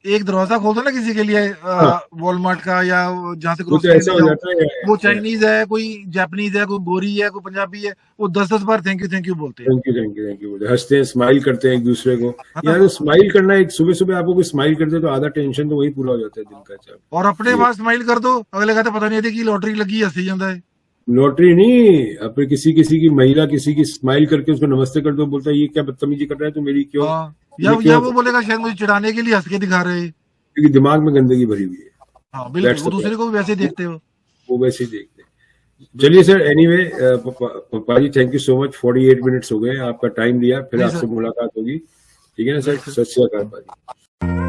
एक दरवाजा खोल दो ना किसी के लिए, हाँ, वॉलमार्ट का या जहाँ से वो तो ग्रोसरी ऐसा लेने हो जाओ, जाता है। वो चाइनीज है, कोई जापानीज है, कोई गोरी है, कोई पंजाबी है, वो 10-10 बार थैंक यू बोलते हैं। Thank you thank you thank you बोलते हैं, हंसते हैं, स्माइल करते हैं एक दूसरे को। है ना। यहाँ तो स्माइल करना, एक सुबह सुबह आपको कोई स्माइल करते हैं तो आधा टेंशन तो वही पूरा हो जाता है दिन का। चल और अपने ये पास स्माइल कर दो, अगले कहते पता नहीं थी कि लॉटरी लगी, हंसी जाता है। लॉटरी नहीं, अपने किसी किसी की महिला किसी की स्माइल करके उसको नमस्ते कर दो, बोलता है ये क्या बदतमीजी कर रहा है, तो मेरी क्यों, हाँ, तुम्हें या क्यों, वो बोलेगा शायद मुझे चिढ़ाने के लिए हंस के दिखा रहे हैं। क्योंकि दिमाग में गंदगी भरी हुई है। हाँ बिल्कुल, दैट्स वो द दूसरे को भी वैसे ही प्रॉब्लम। देखते हो। वो वैसे ही देखते हैं। चलिए बिल्कुल। Sir, anyway Pappa ji thank you so much. 48 minutes हो गए, आपका टाइम लिया, फिर नहीं आपसे सर, मुलाकात होगी। ठीक है ना सर, नहीं सर। सत श्री अकाल पाजी।